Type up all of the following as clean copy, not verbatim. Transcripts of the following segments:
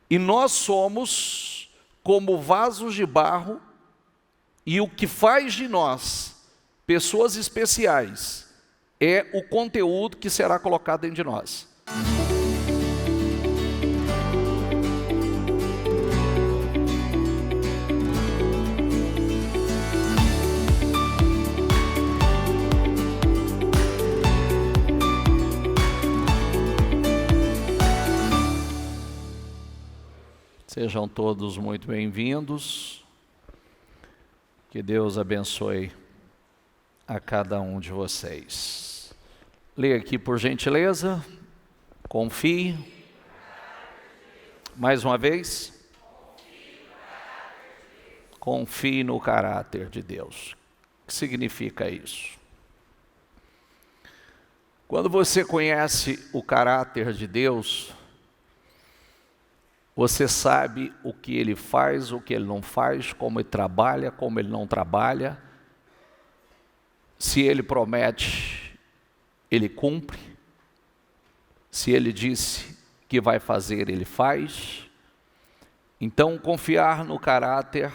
E nós somos como vasos de barro, e o que faz de nós pessoas especiais é o conteúdo que será colocado dentro de nós. Sejam todos muito bem-vindos. Que Deus abençoe a cada um de vocês. Leia aqui, por gentileza. Confie. Mais uma vez. Confie no caráter de Deus. O que significa isso? Quando você conhece o caráter de Deus, você sabe o que Ele faz, o que Ele não faz, como Ele trabalha, como Ele não trabalha. Se Ele promete, Ele cumpre. Se Ele disse que vai fazer, Ele faz. Então, confiar no caráter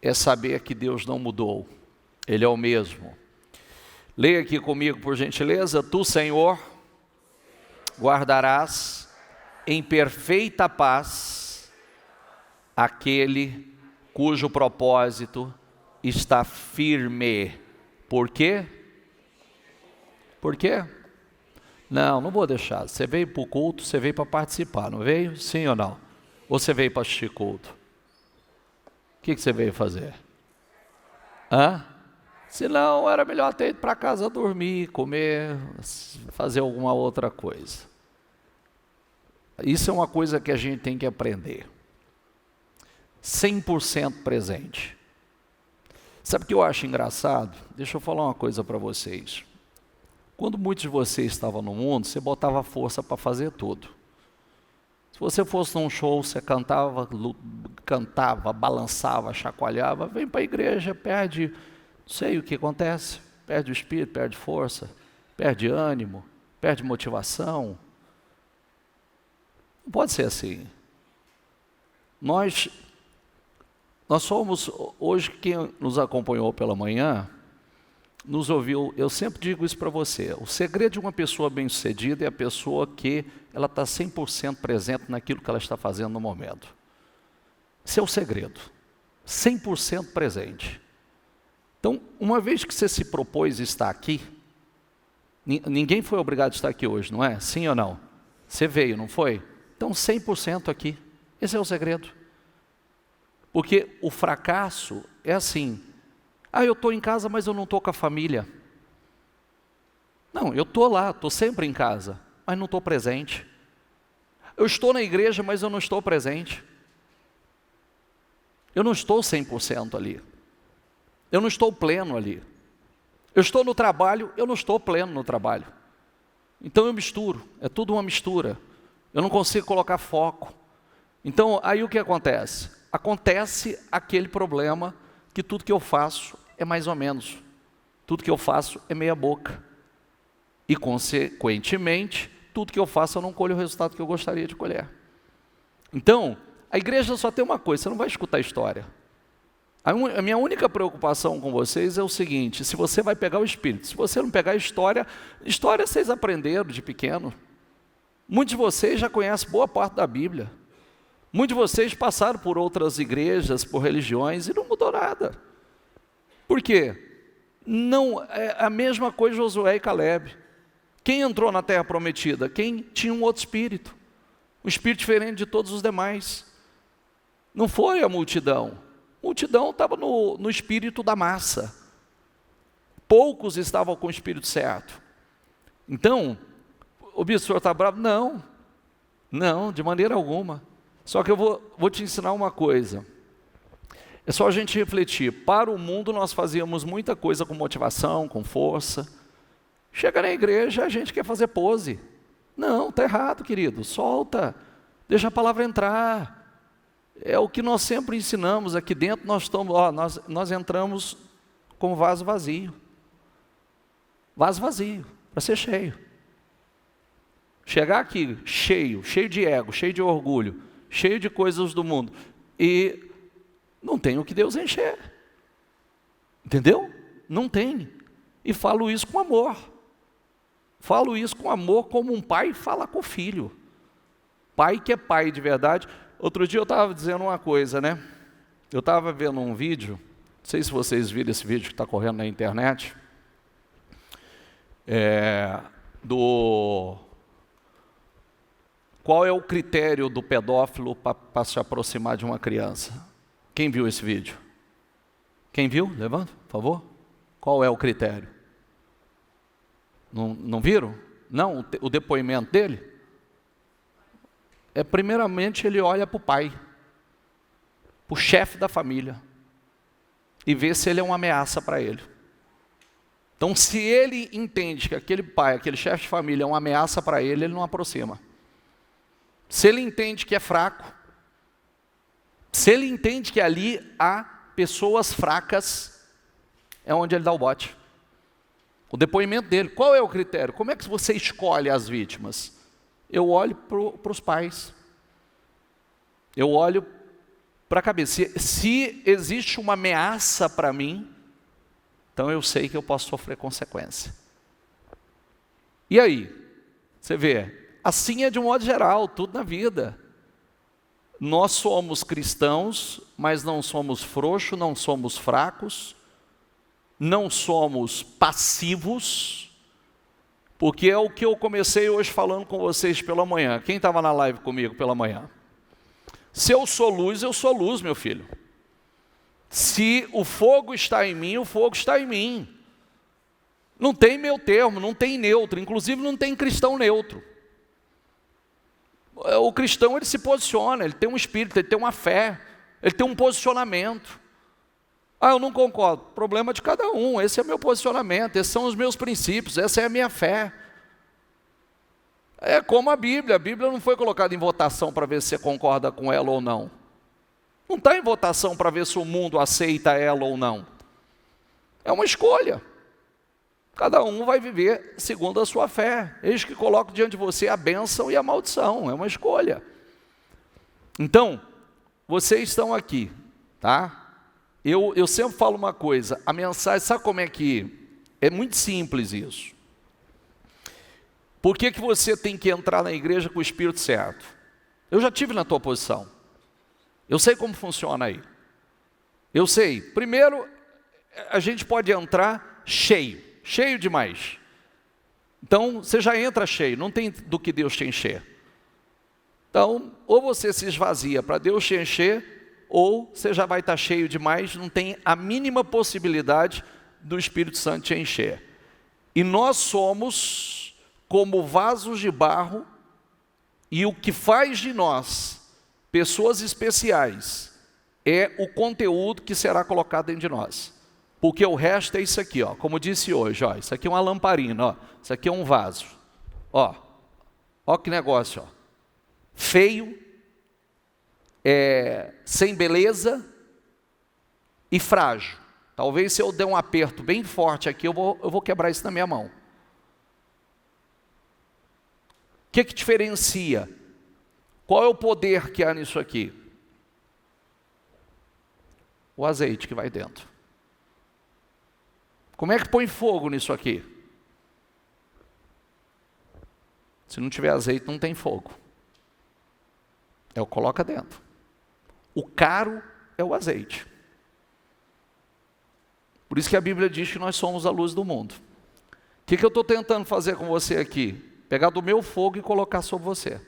é saber que Deus não mudou. Ele é o mesmo. Leia aqui comigo, por gentileza. Tu, Senhor, guardarás em perfeita paz aquele cujo propósito está firme. Por quê? Por quê? Não vou deixar. Você veio para o culto, você veio para participar, não veio? Sim ou não? Ou você veio para assistir culto? O que você veio fazer? Se não, era melhor ter ido para casa dormir, comer, fazer alguma outra coisa. Isso é uma coisa que a gente tem que aprender. 100% presente. Sabe o que eu acho engraçado? Deixa eu falar uma coisa para vocês. Quando muitos de vocês estavam no mundo, você botava força para fazer tudo. Se você fosse num show, você cantava, balançava, chacoalhava, vem para a igreja, perde, não sei o que acontece, perde o espírito, perde força, perde ânimo, perde motivação. Não pode ser assim. Nós somos, hoje quem nos acompanhou pela manhã, nos ouviu, eu sempre digo isso para você, o segredo de uma pessoa bem-sucedida é a pessoa que ela está 100% presente naquilo que ela está fazendo no momento. Esse é o segredo, 100% presente. Então, uma vez que você se propôs a estar aqui, ninguém foi obrigado a estar aqui hoje, não é? Sim ou não? Você veio, não foi? Então, 100% aqui. Esse é o segredo. Porque o fracasso é assim. Eu estou em casa, mas eu não estou com a família. Não, eu estou lá, estou sempre em casa, mas não estou presente. Eu estou na igreja, mas eu não estou presente. Eu não estou 100% ali. Eu não estou pleno ali. Eu estou no trabalho, eu não estou pleno no trabalho. Então eu misturo, é tudo uma mistura. Eu não consigo colocar foco. Então, aí o que acontece? Acontece aquele problema que tudo que eu faço é mais ou menos. Tudo que eu faço é meia boca. E, consequentemente, tudo que eu faço eu não colho o resultado que eu gostaria de colher. Então, a igreja só tem uma coisa, você não vai escutar história. A minha única preocupação com vocês é o seguinte, se você vai pegar o Espírito, se você não pegar a história vocês aprenderam de pequeno. Muitos de vocês já conhecem boa parte da Bíblia. Muitos de vocês passaram por outras igrejas, por religiões e não mudou nada. Por quê? Não, é a mesma coisa Josué e Caleb. Quem entrou na terra prometida? Quem tinha um outro espírito. Um espírito diferente de todos os demais. Não foi a multidão. A multidão estava no espírito da massa. Poucos estavam com o espírito certo. Então, o bispo, o senhor está bravo? Não, de maneira alguma. Só que eu vou te ensinar uma coisa. É só a gente refletir. Para o mundo nós fazíamos muita coisa com motivação, com força. Chega na igreja, a gente quer fazer pose. Não, está errado, querido. Solta, deixa a palavra entrar. É o que nós sempre ensinamos. Aqui dentro nós entramos com vaso vazio. Vaso vazio, para ser cheio. chegar aqui cheio de ego, cheio de orgulho, cheio de coisas do mundo, e não tem o que Deus encher. Entendeu? Não tem. E falo isso com amor. Falo isso com amor, como um pai fala com o filho. Pai que é pai de verdade. Outro dia eu estava dizendo uma coisa, né? Eu estava vendo um vídeo, não sei se vocês viram esse vídeo que está correndo na internet, qual é o critério do pedófilo para se aproximar de uma criança? Quem viu esse vídeo? Quem viu? Levanta, por favor. Qual é o critério? Não viram? Não, o depoimento dele? Primeiramente ele olha para o pai, para o chefe da família, e vê se ele é uma ameaça para ele. Então, se ele entende que aquele pai, aquele chefe de família é uma ameaça para ele, ele não aproxima. Se ele entende que é fraco, se ele entende que ali há pessoas fracas, é onde ele dá o bote. O depoimento dele, qual é o critério? Como é que você escolhe as vítimas? Eu olho para os pais. Eu olho para a cabeça. Se existe uma ameaça para mim, então eu sei que eu posso sofrer consequência. E aí? Você vê, assim é de um modo geral, tudo na vida. Nós somos cristãos, mas não somos frouxos, não somos fracos, não somos passivos, porque é o que eu comecei hoje falando com vocês pela manhã. Quem estava na live comigo pela manhã? Se eu sou luz, meu filho. Se o fogo está em mim, o fogo está em mim. Não tem meio termo, não tem neutro, inclusive não tem cristão neutro. O cristão, ele se posiciona, ele tem um espírito, ele tem uma fé, ele tem um posicionamento. Eu não concordo. Problema de cada um, esse é meu posicionamento, esses são os meus princípios, essa é a minha fé. É como a Bíblia não foi colocada em votação para ver se você concorda com ela ou não. Não está em votação para ver se o mundo aceita ela ou não. É uma escolha. Cada um vai viver segundo a sua fé. Eis que coloco diante de você a bênção e a maldição, é uma escolha. Então, vocês estão aqui, tá? Eu sempre falo uma coisa, a mensagem, sabe como é que é muito simples isso. Por que você tem que entrar na igreja com o espírito certo? Eu já tive na tua posição. Eu sei como funciona aí. Eu sei. Primeiro, a gente pode entrar cheio demais. Então, você já entra cheio, não tem do que Deus te encher. Então, ou você se esvazia para Deus te encher, ou você já vai estar cheio demais, não tem a mínima possibilidade do Espírito Santo te encher. E nós somos como vasos de barro, e o que faz de nós pessoas especiais é o conteúdo que será colocado dentro de nós. Porque o resto é isso aqui, ó, como disse hoje, ó, isso aqui é uma lamparina, ó, isso aqui é um vaso. Ó que negócio, ó. Feio, sem beleza e frágil. Talvez se eu der um aperto bem forte aqui, eu vou quebrar isso na minha mão. O que diferencia? Qual é o poder que há nisso aqui? O azeite que vai dentro. Como é que põe fogo nisso aqui? Se não tiver azeite, não tem fogo. Coloca dentro. O caro é o azeite. Por isso que a Bíblia diz que nós somos a luz do mundo. O que eu estou tentando fazer com você aqui? Pegar do meu fogo e colocar sobre você.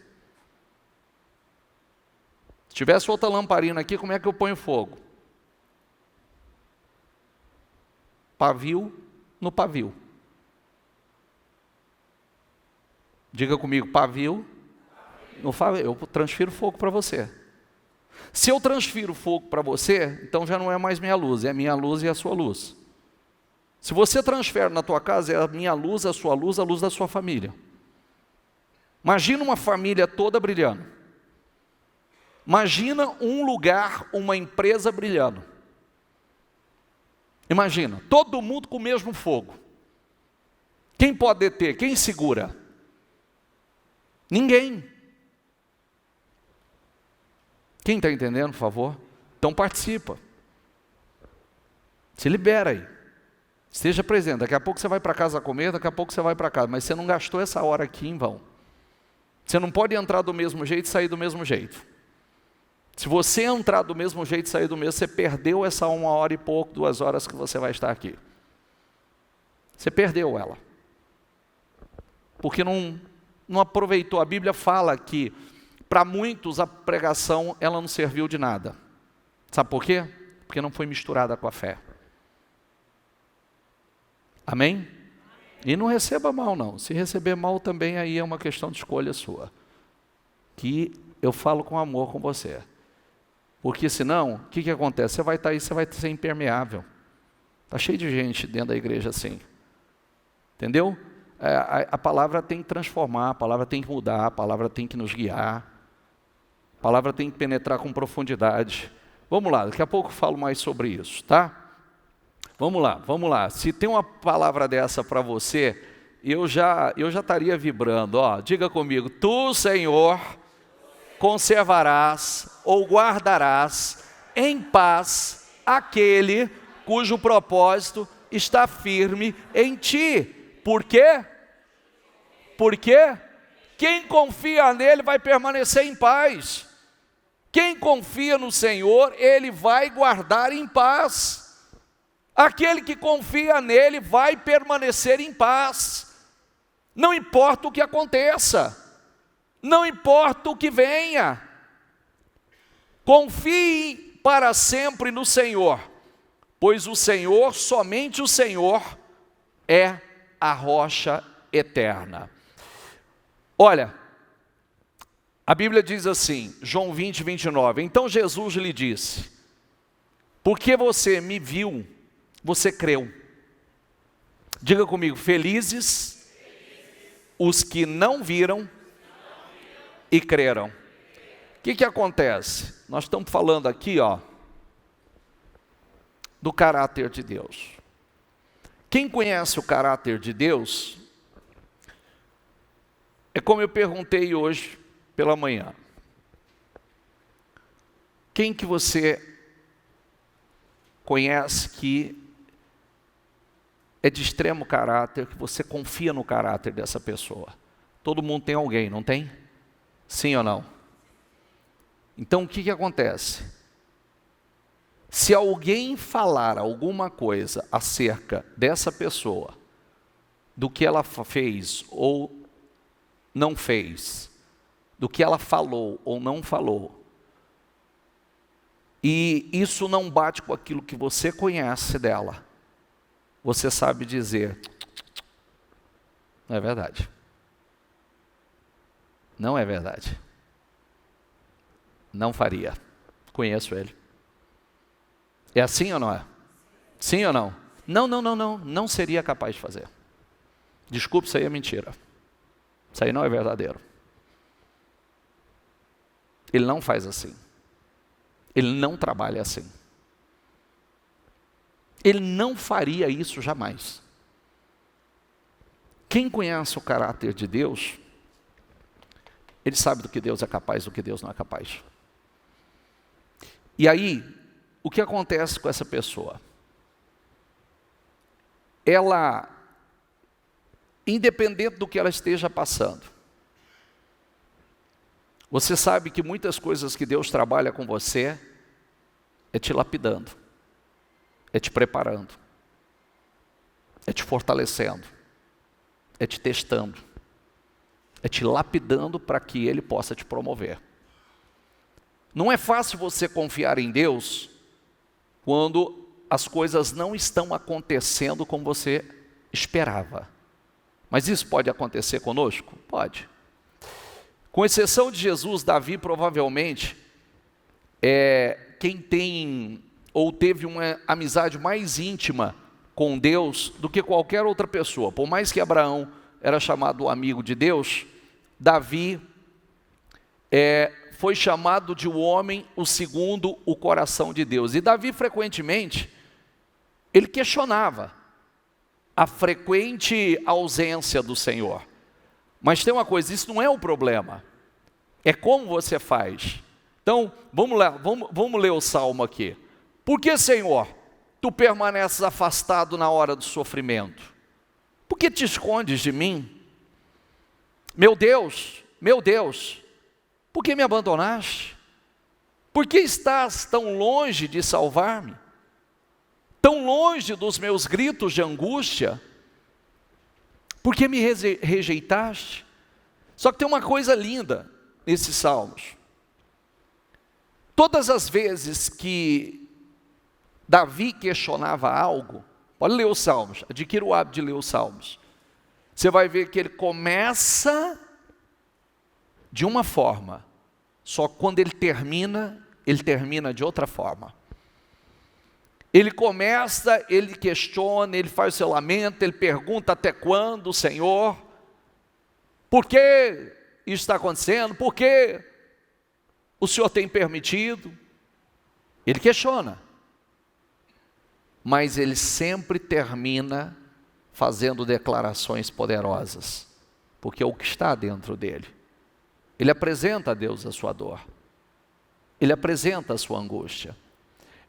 Se tivesse outra lamparina aqui, como é que eu ponho fogo? Pavio no pavio. Diga comigo, pavio no pavio. Eu transfiro fogo para você. Se eu transfiro fogo para você, então já não é mais minha luz, é a minha luz e a sua luz. Se você transfere na tua casa, é a minha luz, a luz da sua família. Imagina uma família toda brilhando. Imagina um lugar, uma empresa brilhando. Imagina, todo mundo com o mesmo fogo. Quem pode deter? Quem segura? Ninguém. Quem está entendendo, por favor? Então participa. Se libera aí. Esteja presente. Daqui a pouco você vai para casa comer, daqui a pouco você vai para casa. Mas você não gastou essa hora aqui em vão. Você não pode entrar do mesmo jeito e sair do mesmo jeito. Se você entrar do mesmo jeito e sair do mesmo, você perdeu essa 1 hora e pouco, 2 horas que você vai estar aqui. Você perdeu ela. Porque não aproveitou. A Bíblia fala que para muitos a pregação ela não serviu de nada. Sabe por quê? Porque não foi misturada com a fé. Amém? E não receba mal não. Se receber mal também aí é uma questão de escolha sua. Que eu falo com amor com você. Porque senão, o que acontece? Você vai estar aí, você vai ser impermeável. Está cheio de gente dentro da igreja assim. Entendeu? A palavra tem que transformar, a palavra tem que mudar, a palavra tem que nos guiar. A palavra tem que penetrar com profundidade. Vamos lá, daqui a pouco eu falo mais sobre isso, tá? Vamos lá. Se tem uma palavra dessa para você, eu já estaria vibrando. Ó, diga comigo, tu, Senhor, conservarás ou guardarás em paz aquele cujo propósito está firme em ti. Por quê? Porque quem confia nele vai permanecer em paz. Quem confia no Senhor, ele vai guardar em paz. Aquele que confia nele vai permanecer em paz. Não importa o que aconteça, não importa o que venha. Confie para sempre no Senhor, pois o Senhor, somente o Senhor, é a rocha eterna. Olha, a Bíblia diz assim, João 20, 29, então Jesus lhe disse, porque você me viu, você creu. Diga comigo, felizes os que não viram e creram. O que acontece? Nós estamos falando aqui, do caráter de Deus. Quem conhece o caráter de Deus, é como eu perguntei hoje pela manhã. Quem que você conhece que é de extremo caráter, que você confia no caráter dessa pessoa? Todo mundo tem alguém, não tem? Sim ou não? Então o que acontece? Se alguém falar alguma coisa acerca dessa pessoa, do que ela fez ou não fez, do que ela falou ou não falou, e isso não bate com aquilo que você conhece dela, você sabe dizer, não é verdade. Não é verdade. Não faria. Conheço ele. É assim ou não é? Sim ou não? Não seria capaz de fazer. Desculpe, isso aí é mentira. Isso aí não é verdadeiro. Ele não faz assim. Ele não trabalha assim. Ele não faria isso jamais. Quem conhece o caráter de Deus, ele sabe do que Deus é capaz, do que Deus não é capaz. E aí, o que acontece com essa pessoa? Ela, independente do que ela esteja passando, você sabe que muitas coisas que Deus trabalha com você é te lapidando, é te preparando, é te fortalecendo, é te testando, é te lapidando para que Ele possa te promover. Não é fácil você confiar em Deus quando as coisas não estão acontecendo como você esperava. Mas isso pode acontecer conosco? Pode. Com exceção de Jesus, Davi provavelmente é quem tem ou teve uma amizade mais íntima com Deus do que qualquer outra pessoa. Por mais que Abraão era chamado amigo de Deus, Davi foi chamado de o homem o segundo o coração de Deus. E Davi frequentemente, ele questionava a frequente ausência do Senhor. Mas tem uma coisa, isso não é o problema. É como você faz. Então, vamos lá, vamos ler o Salmo aqui. Por que, Senhor, tu permaneces afastado na hora do sofrimento? Por que te escondes de mim? Meu Deus, por que me abandonaste? Por que estás tão longe de salvar-me? Tão longe dos meus gritos de angústia? Por que me rejeitaste? Só que tem uma coisa linda nesses salmos. Todas as vezes que Davi questionava algo, pode ler os salmos, adquira o hábito de ler os salmos. Você vai ver que ele começa de uma forma, só quando ele termina de outra forma. Ele começa, ele questiona, ele faz o seu lamento, ele pergunta até quando, Senhor? Por que isso está acontecendo? Por que o Senhor tem permitido? Ele questiona. Mas ele sempre termina fazendo declarações poderosas, porque é o que está dentro dele. Ele apresenta a Deus a sua dor. Ele apresenta a sua angústia.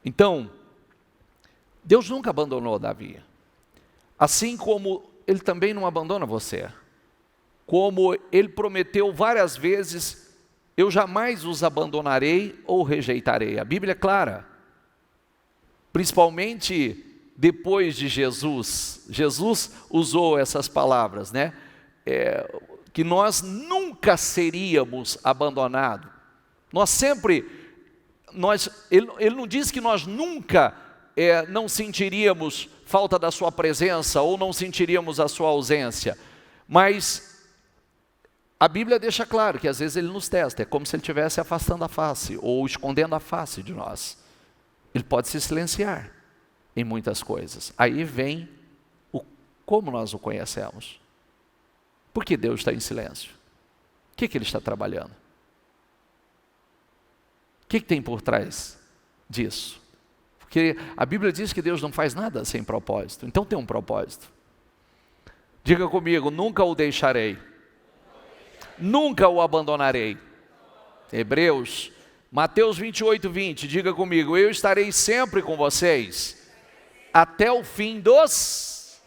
Então, Deus nunca abandonou Davi. Assim como Ele também não abandona você. Como Ele prometeu várias vezes, eu jamais os abandonarei ou rejeitarei. A Bíblia é clara. Principalmente depois de Jesus. Jesus usou essas palavras, né? Que nós nunca seríamos abandonados. Ele não diz que nós nunca não sentiríamos falta da sua presença ou não sentiríamos a sua ausência, mas a Bíblia deixa claro que às vezes Ele nos testa, é como se Ele estivesse afastando a face ou escondendo a face de nós. Ele pode se silenciar em muitas coisas. Aí vem como nós o conhecemos. Por que Deus está em silêncio? O que Ele está trabalhando? O que tem por trás disso? Porque a Bíblia diz que Deus não faz nada sem propósito. Então tem um propósito. Diga comigo, nunca o deixarei. Nunca o abandonarei. Mateus 28:20, diga comigo, eu estarei sempre com vocês, até o fim dos...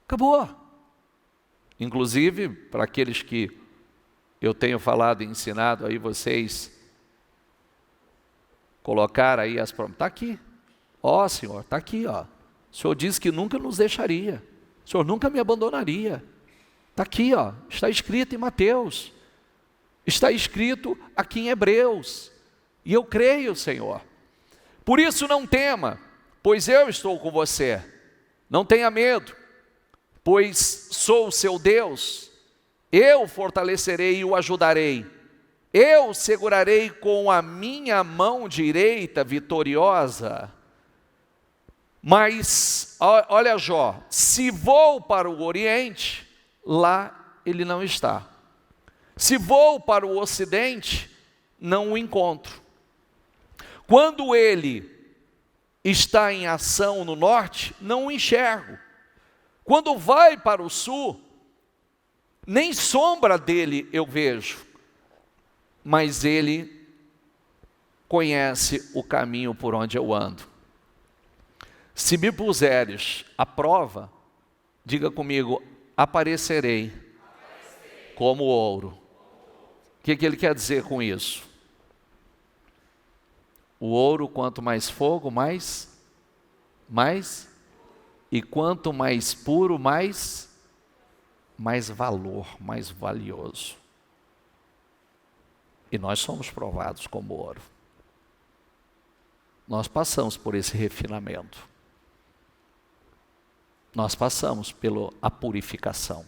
Acabou. Inclusive, para aqueles que eu tenho falado e ensinado aí vocês, colocar aí as promessas, está aqui, Senhor, está aqui, o Senhor disse que nunca nos deixaria, o Senhor nunca me abandonaria, está aqui, está escrito em Mateus, está escrito aqui em Hebreus, e eu creio, Senhor, por isso não tema, pois eu estou com você, não tenha medo, pois sou o seu Deus, eu o fortalecerei e o ajudarei, eu segurarei com a minha mão direita vitoriosa. Mas, olha Jó, se vou para o Oriente, lá ele não está. Se vou para o Ocidente, não o encontro. Quando ele está em ação no Norte, não o enxergo. Quando vai para o Sul, nem sombra dele eu vejo. Mas Ele conhece o caminho por onde eu ando. Se me puseres à prova, diga comigo, aparecerei como ouro. O que Ele quer dizer com isso? O ouro, quanto mais fogo, mais, e quanto mais puro, mais valor, mais valioso. E nós somos provados como ouro. Nós passamos por esse refinamento. Nós passamos pela purificação.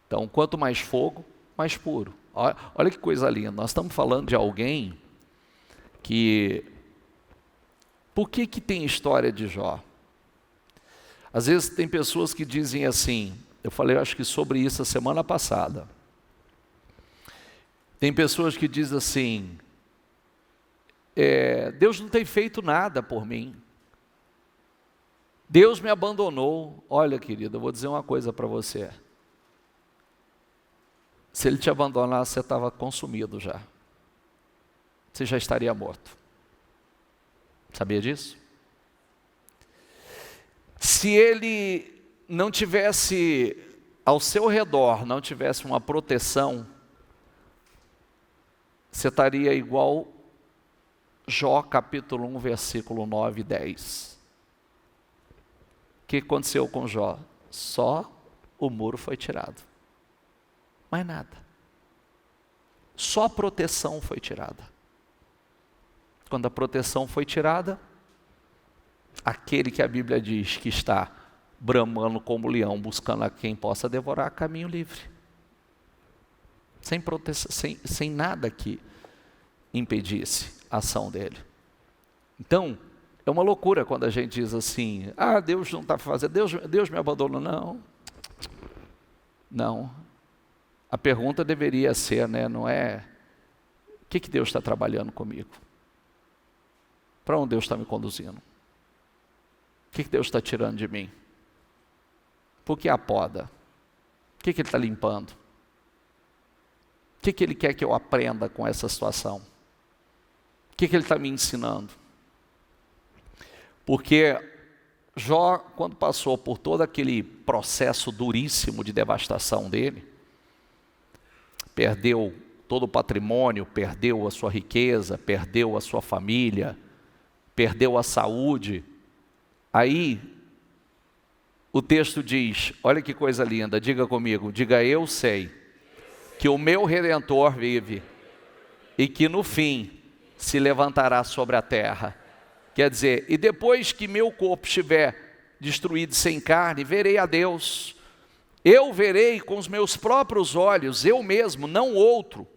Então, quanto mais fogo, mais puro. Olha que coisa linda. Nós estamos falando de alguém que... Por que tem história de Jó? Às vezes tem pessoas que dizem assim, eu falei acho que sobre isso a semana passada. Tem pessoas que dizem assim, Deus não tem feito nada por mim. Deus me abandonou. Olha, querida, eu vou dizer uma coisa para você. Se ele te abandonasse, você estava consumido já. Você já estaria morto. Sabia disso? Se ele não tivesse ao seu redor, não tivesse uma proteção, você estaria igual Jó capítulo 1, versículo 9 e 10. O que aconteceu com Jó? Só o muro foi tirado. Mais nada. Só a proteção foi tirada. Quando a proteção foi tirada, aquele que a Bíblia diz que está bramando como leão, buscando a quem possa devorar, caminho livre. Sem proteção, sem nada que impedisse a ação dele. Então, é uma loucura quando a gente diz assim, Deus não está fazendo, Deus me abandonou. Não. Não. A pergunta deveria ser, não é, o que Deus está trabalhando comigo? Para onde Deus está me conduzindo? O que Deus está tirando de mim? Por que a poda? O que Ele está limpando? O que Ele quer que eu aprenda com essa situação? O que Ele está me ensinando? Porque Jó, quando passou por todo aquele processo duríssimo de devastação dele, perdeu todo o patrimônio, perdeu a sua riqueza, perdeu a sua família, perdeu a saúde. Aí, o texto diz, olha que coisa linda, diga comigo, diga eu sei que o meu Redentor vive e que no fim se levantará sobre a terra. Quer dizer, e depois que meu corpo estiver destruído sem carne, verei a Deus. Eu verei com os meus próprios olhos, eu mesmo, não outro,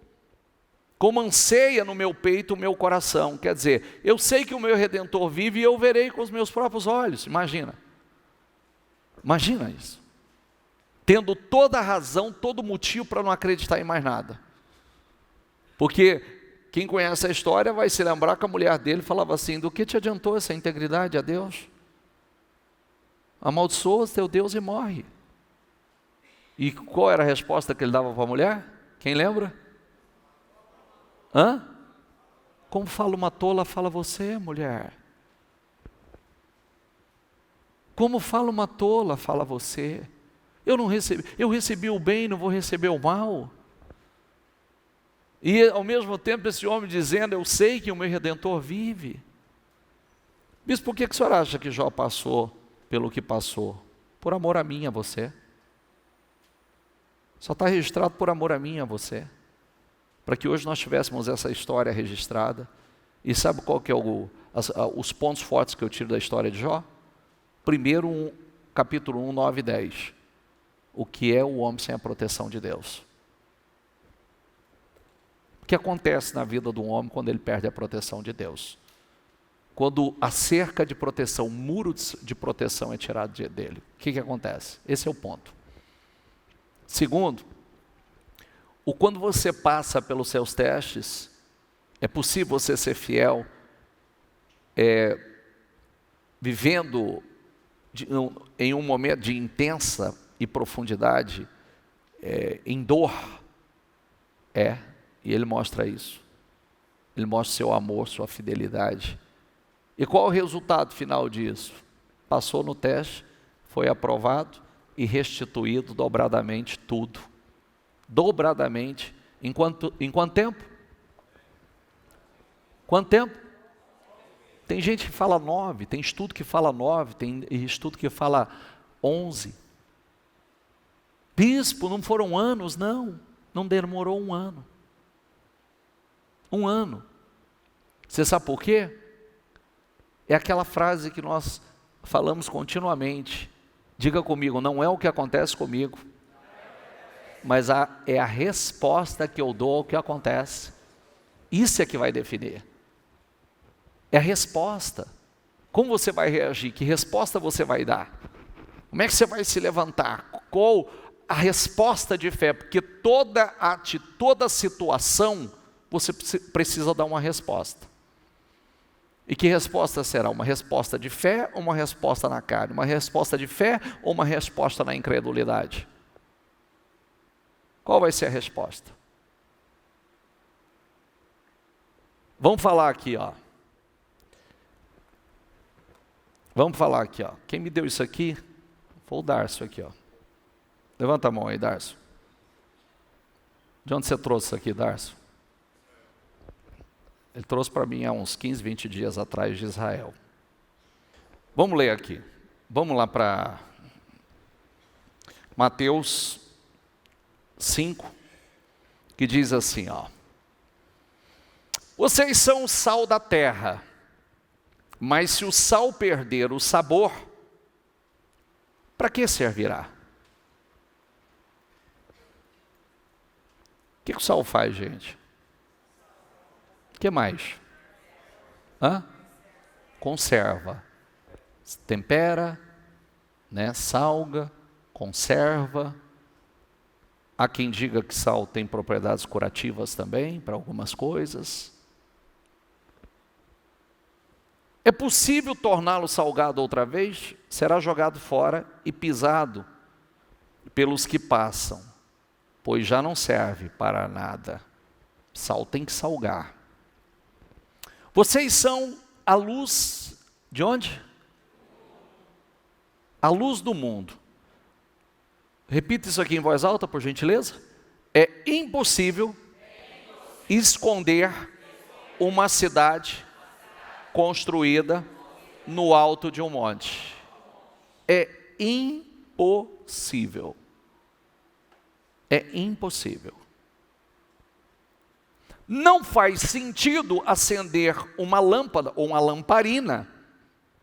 como anseia no meu peito o meu coração. Quer dizer, eu sei que o meu Redentor vive e eu verei com os meus próprios olhos. Imagina isso. Tendo toda a razão, todo motivo para não acreditar em mais nada. Porque quem conhece a história vai se lembrar que a mulher dele falava assim, do que te adiantou essa integridade a Deus? Amaldiçoa teu Deus e morre. E qual era a resposta que ele dava para a mulher? Quem lembra? Como fala uma tola, fala você, mulher. Como fala uma tola, fala você. Eu recebi o bem, não vou receber o mal. E ao mesmo tempo esse homem dizendo, eu sei que o meu Redentor vive. Bispo, por que o senhor acha que Jó passou pelo que passou? Por amor a mim e a você. Só está registrado por amor a mim e a você. Para que hoje nós tivéssemos essa história registrada. E sabe qual que é os pontos fortes que eu tiro da história de Jó? Primeiro, capítulo 1, 9 e 10. O que é o homem sem a proteção de Deus? O que acontece na vida do homem quando ele perde a proteção de Deus? Quando a cerca de proteção, o muro de proteção é tirado dele. O que acontece? Esse é o ponto. Segundo, quando você passa pelos seus testes, é possível você ser fiel, vivendo em um momento de intensa e profundidade, em dor, e ele mostra isso. Ele mostra seu amor, sua fidelidade. E qual o resultado final disso? Passou no teste, foi aprovado e restituído dobradamente tudo. Dobradamente. Em quanto tempo? Quanto tempo? Tem gente que fala 9, tem estudo que fala 9, tem estudo que fala 11. Bispo, não foram anos? Não demorou um ano. Um ano. Você sabe por quê? É aquela frase que nós falamos continuamente. Diga comigo, não é o que acontece comigo, mas é a resposta que eu dou ao que acontece. Isso é que vai definir. É a resposta. Como você vai reagir? Que resposta você vai dar? Como é que você vai se levantar? Qual a resposta de fé? Porque toda situação, você precisa dar uma resposta. E que resposta será? Uma resposta de fé ou uma resposta na carne? Uma resposta de fé ou uma resposta na incredulidade? Qual vai ser a resposta? Vamos falar aqui, ó. Vamos falar aqui, ó. Quem me deu isso aqui foi o Darcio aqui, ó. Levanta a mão aí, Darcio. De onde você trouxe isso aqui, Darcio? Ele trouxe para mim há uns 15, 20 dias atrás de Israel. Vamos ler aqui. Vamos lá para Mateus 5, que diz assim, ó. Vocês são o sal da terra, mas se o sal perder o sabor, para que servirá? O que o sal faz, gente? O que mais? Conserva. Tempera, né? Salga, conserva. Há quem diga que sal tem propriedades curativas também, para algumas coisas. É possível torná-lo salgado outra vez? Será jogado fora e pisado pelos que passam, pois já não serve para nada. Sal tem que salgar. Vocês são a luz de onde? A luz do mundo. Repita isso aqui em voz alta, por gentileza. É impossível esconder uma cidade construída no alto de um monte. É impossível. É impossível. Não faz sentido acender uma lâmpada ou uma lamparina,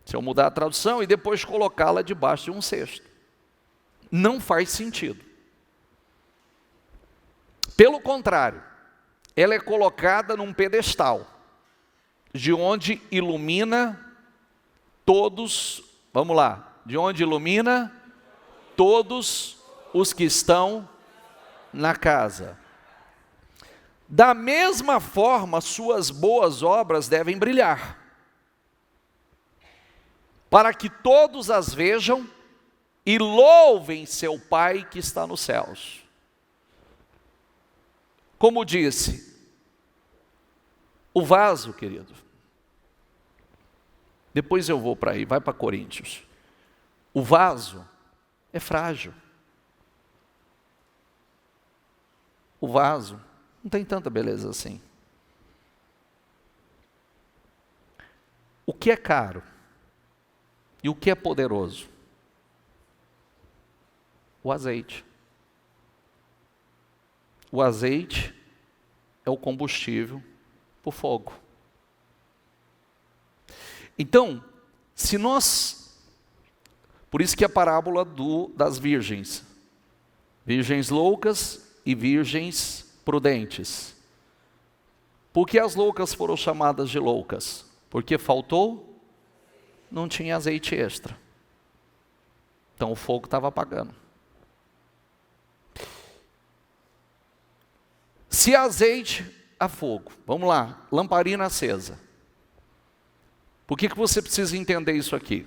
se eu mudar a tradução, e depois colocá-la debaixo de um cesto. Não faz sentido. Pelo contrário, ela é colocada num pedestal, de onde ilumina todos, vamos lá, de onde ilumina todos os que estão na casa. Da mesma forma, suas boas obras devem brilhar, para que todos as vejam e louvem seu Pai que está nos céus. Como disse, o vaso, querido, depois eu vou para aí, vai para Coríntios. O vaso é frágil. O vaso não tem tanta beleza assim. O que é caro e o que é poderoso? O azeite. O azeite é o combustível para o fogo. Então, se nós... Por isso que a parábola das virgens. Virgens loucas e virgens prudentes. Por que as loucas foram chamadas de loucas? Porque faltou? Não tinha azeite extra. Então o fogo estava apagando. Se azeite a fogo, vamos lá, lamparina acesa. Por que você precisa entender isso aqui?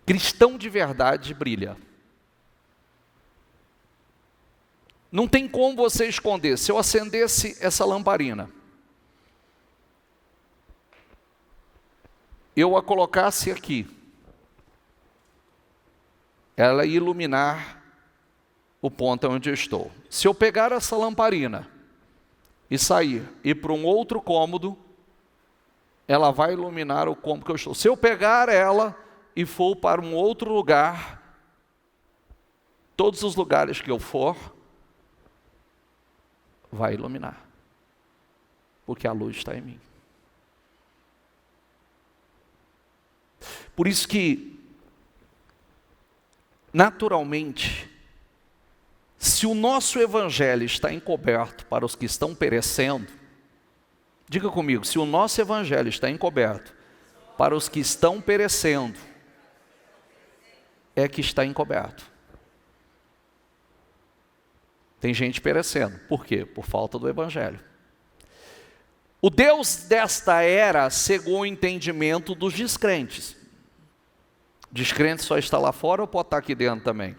Cristão de verdade brilha. Não tem como você esconder. Se eu acendesse essa lamparina, eu a colocasse aqui, ela ia iluminar o ponto onde eu estou. Se eu pegar essa lamparina e sair, ir para um outro cômodo, ela vai iluminar o cômodo que eu estou. Se eu pegar ela e for para um outro lugar, todos os lugares que eu for, vai iluminar, porque a luz está em mim. Por isso que, naturalmente, se o nosso evangelho está encoberto para os que estão perecendo, diga comigo, se o nosso evangelho está encoberto para os que estão perecendo, é que está encoberto. Tem gente perecendo. Por quê? Por falta do evangelho. O Deus desta era cegou o entendimento dos descrentes. Descrente só está lá fora ou pode estar aqui dentro também?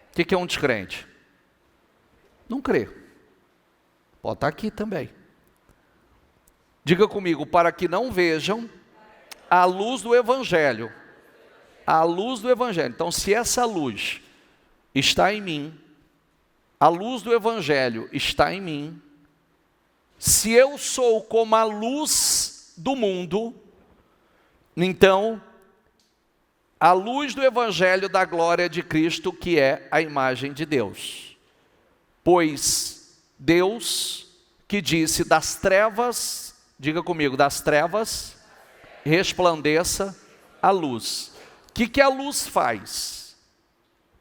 O que é um descrente? não crê. Pode estar aqui também. Diga comigo, para que não vejam a luz do Evangelho. A luz do Evangelho. Então, se essa luz está em mim, a luz do Evangelho está em mim, se eu sou como a luz do mundo, então, a luz do Evangelho da glória de Cristo, que é a imagem de Deus. Pois Deus que disse das trevas, diga comigo, das trevas, resplandeça a luz. O que a luz faz?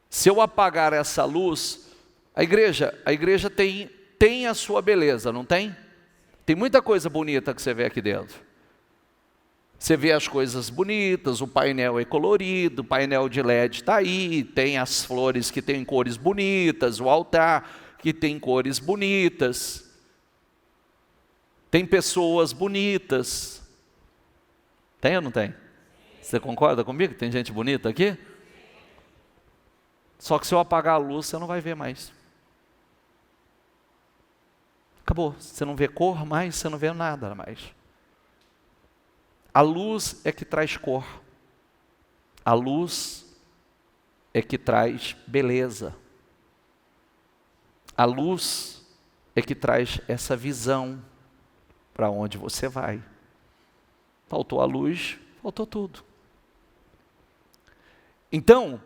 Se eu apagar essa luz, a igreja tem a sua beleza, não tem? Tem muita coisa bonita que você vê aqui dentro. Você vê as coisas bonitas, o painel é colorido, o painel de LED está aí, tem as flores que tem cores bonitas, o altar que tem cores bonitas, tem pessoas bonitas. Tem ou não tem? Você concorda comigo que tem gente bonita aqui? Só que se eu apagar a luz, você não vai ver mais. Acabou, você não vê cor mais, você não vê nada mais. A luz é que traz cor. A luz é que traz beleza. A luz é que traz essa visão para onde você vai. Faltou a luz, faltou tudo. Então,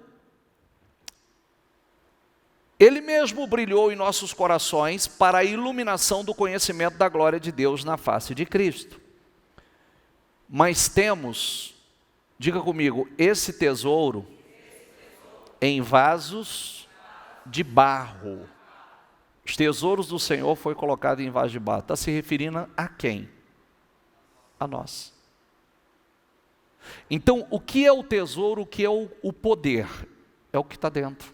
Ele mesmo brilhou em nossos corações para a iluminação do conhecimento da glória de Deus na face de Cristo. Mas temos, diga comigo, esse tesouro em vasos de barro. Os tesouros do Senhor foi colocado em vasos de barro. Está se referindo a quem? A nós. Então, o que é o tesouro, o que é o poder? É o que está dentro.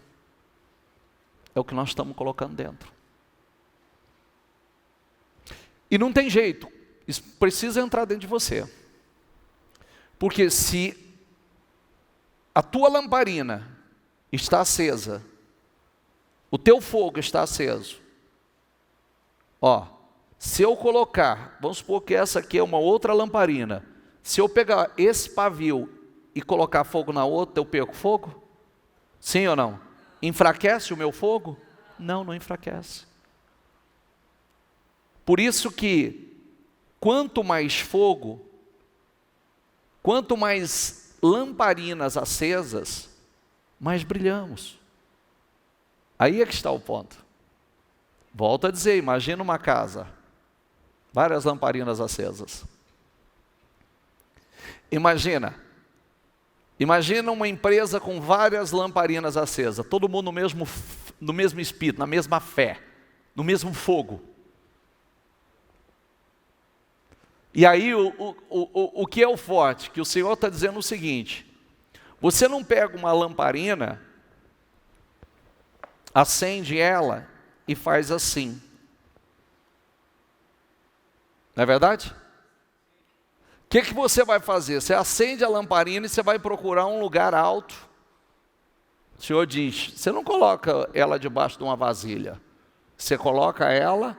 É o que nós estamos colocando dentro. E não tem jeito, isso precisa entrar dentro de você. Porque se a tua lamparina está acesa, o teu fogo está aceso, se eu colocar, vamos supor que essa aqui é uma outra lamparina, se eu pegar esse pavio e colocar fogo na outra, eu perco fogo? Sim ou não? Enfraquece o meu fogo? Não, não enfraquece. Por isso que, quanto mais fogo, quanto mais lamparinas acesas, mais brilhamos. Aí é que está o ponto. Volto a dizer, imagina uma casa, várias lamparinas acesas. Imagina uma empresa com várias lamparinas acesas, todo mundo no mesmo espírito, na mesma fé, no mesmo fogo. E aí o que é o forte? Que o Senhor está dizendo o seguinte: você não pega uma lamparina, acende ela e faz assim. Não é verdade? O que você vai fazer? Você acende a lamparina e você vai procurar um lugar alto. O Senhor diz, você não coloca ela debaixo de uma vasilha. Você coloca ela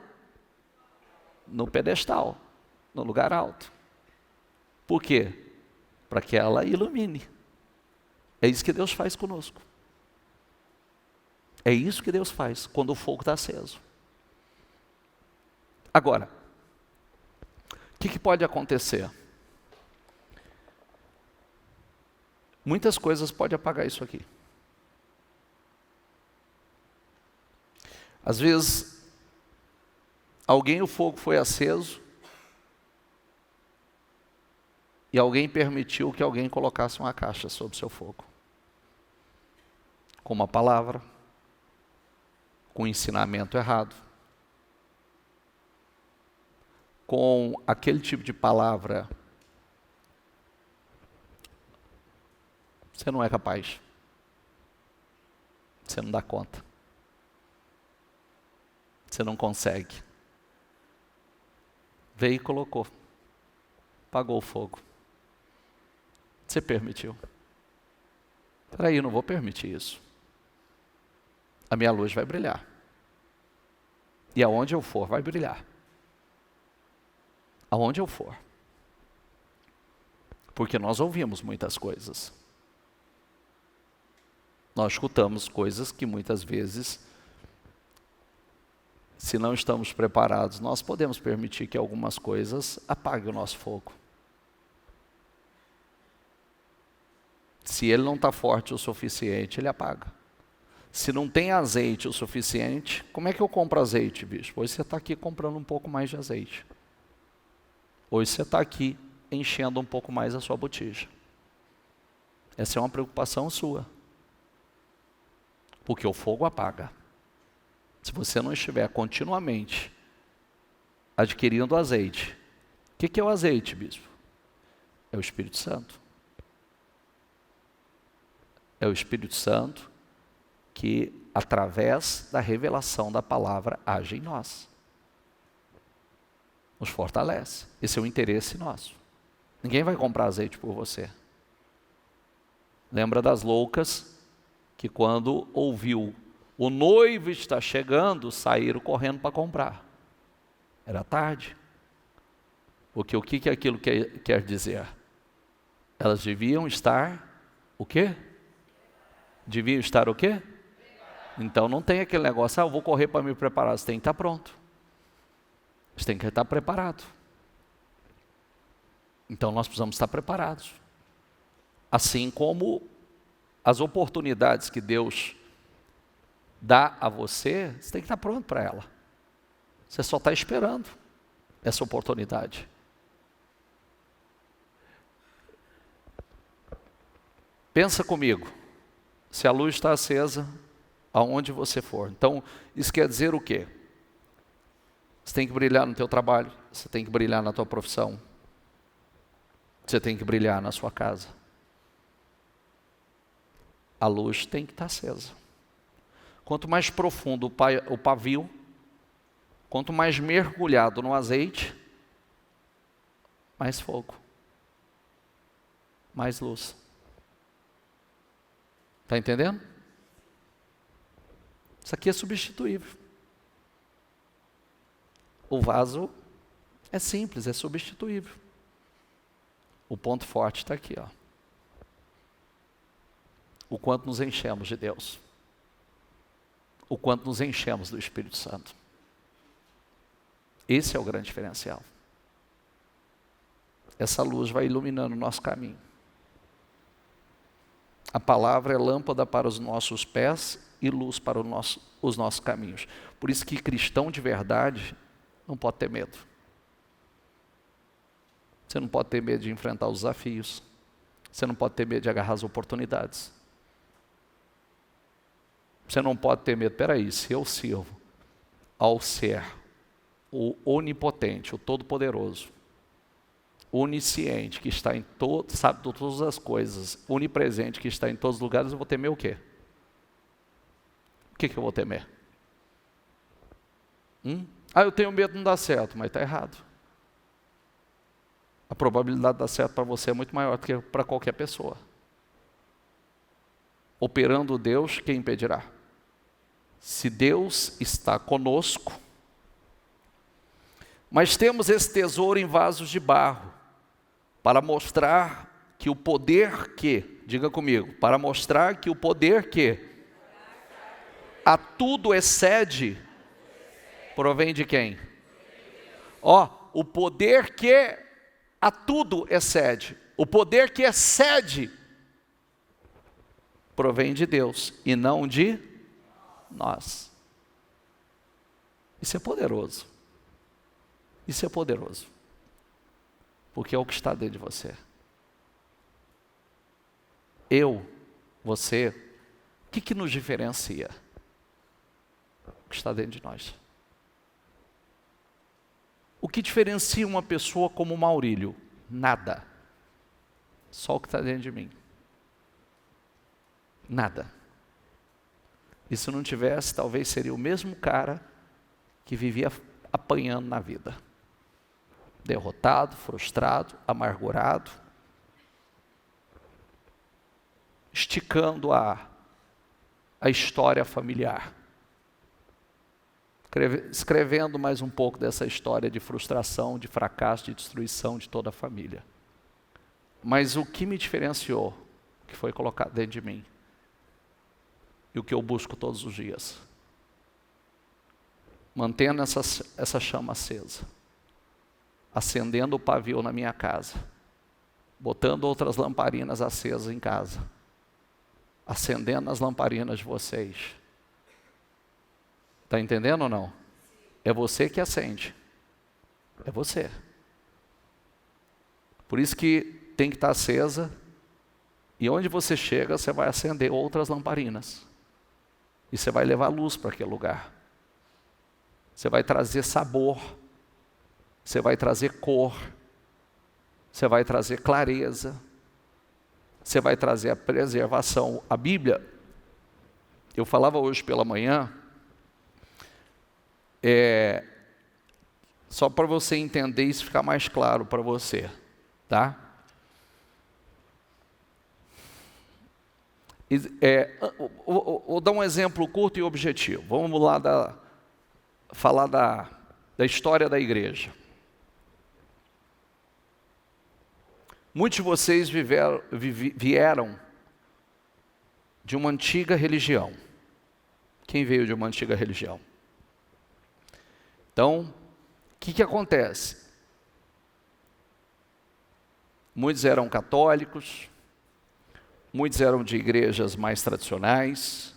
no pedestal, no lugar alto. Por quê? Para que ela ilumine. É isso que Deus faz conosco. É isso que Deus faz quando o fogo está aceso. Agora, o que pode acontecer? Muitas coisas podem apagar isso aqui. Às vezes, o fogo foi aceso, e alguém permitiu que alguém colocasse uma caixa sobre o seu fogo. Com uma palavra, com um ensinamento errado, com aquele tipo de palavra, você não é capaz, você não dá conta, você não consegue. Veio e colocou, apagou o fogo. Você permitiu. Espera aí, eu não vou permitir isso. A minha luz vai brilhar. E aonde eu for, vai brilhar. Aonde eu for. Porque nós ouvimos muitas coisas. Nós escutamos coisas que muitas vezes, se não estamos preparados, nós podemos permitir que algumas coisas apaguem o nosso fogo. Se ele não está forte o suficiente, ele apaga. Se não tem azeite o suficiente, como é que eu compro azeite, bispo? Hoje você está aqui comprando um pouco mais de azeite. Hoje você está aqui enchendo um pouco mais a sua botija. Essa é uma preocupação sua. Porque o fogo apaga. Se você não estiver continuamente adquirindo azeite. O que é o azeite, bispo? É o Espírito Santo. É o Espírito Santo que, através da revelação da palavra, age em nós. Nos fortalece. Esse é o interesse nosso. Ninguém vai comprar azeite por você. Lembra das loucas que quando ouviu o noivo está chegando, saíram correndo para comprar. Era tarde. Porque o que aquilo quer dizer? Elas deviam estar o quê? Deviam estar o quê? Então não tem aquele negócio, eu vou correr para me preparar. Você tem que estar pronto. Você tem que estar preparado. Então nós precisamos estar preparados. Assim como as oportunidades que Deus dá a você, você tem que estar pronto para ela. Você só está esperando essa oportunidade. Pensa comigo, se a luz está acesa, aonde você for. Então, isso quer dizer o quê? Você tem que brilhar no teu trabalho, você tem que brilhar na tua profissão, você tem que brilhar na sua casa. A luz tem que estar acesa. Quanto mais profundo o pavio, quanto mais mergulhado no azeite, mais fogo, mais luz. Está entendendo? Isso aqui é substituível. O vaso é simples, é substituível. O ponto forte está aqui, ó. O quanto nos enchemos de Deus. O quanto nos enchemos do Espírito Santo. Esse é o grande diferencial. Essa luz vai iluminando o nosso caminho. A palavra é lâmpada para os nossos pés e luz para os nossos caminhos. Por isso que cristão de verdade não pode ter medo. Você não pode ter medo de enfrentar os desafios. Você não pode ter medo de agarrar as oportunidades. Você não pode ter medo, peraí, se eu sirvo ao ser o onipotente, o todo-poderoso, onisciente, que está em sabe de todas as coisas, onipresente, que está em todos os lugares, eu vou temer o quê? O que eu vou temer? Eu tenho medo de não dar certo, mas está errado. A probabilidade de dar certo para você é muito maior do que para qualquer pessoa. Operando Deus, quem impedirá? Se Deus está conosco, mas temos esse tesouro em vasos de barro, para mostrar que o poder que, diga comigo, para mostrar que o poder que a tudo excede, provém de quem? O poder que a tudo excede, o poder que excede, provém de Deus e não de nós. Isso é poderoso. Isso é poderoso. Porque é o que está dentro de você. Você, o que nos diferencia? O que está dentro de nós. O que diferencia uma pessoa como Maurílio? Nada. Só o que está dentro de mim. Nada. E se não tivesse, talvez seria o mesmo cara que vivia apanhando na vida. Derrotado, frustrado, amargurado, esticando a história familiar. escrevendo mais um pouco dessa história de frustração, de fracasso, de destruição de toda a família. Mas o que me diferenciou, que foi colocado dentro de mim, e o que eu busco todos os dias, mantendo essa chama acesa, acendendo o pavio na minha casa, botando outras lamparinas acesas em casa, acendendo as lamparinas de vocês. Está entendendo ou não? É você que acende. É você. Por isso que tem que estar acesa, e onde você chega, você vai acender outras lamparinas. E você vai levar luz para aquele lugar. Você vai trazer sabor. Você vai trazer cor. Você vai trazer clareza. Você vai trazer a preservação. A Bíblia, eu falava hoje pela manhã, só para você entender isso ficar mais claro para você, tá? Vou dar um exemplo curto e objetivo. Vamos lá falar da história da igreja. Muitos de vocês vieram de uma antiga religião. Quem veio de uma antiga religião? Então, o que acontece? Muitos eram católicos, muitos eram de igrejas mais tradicionais,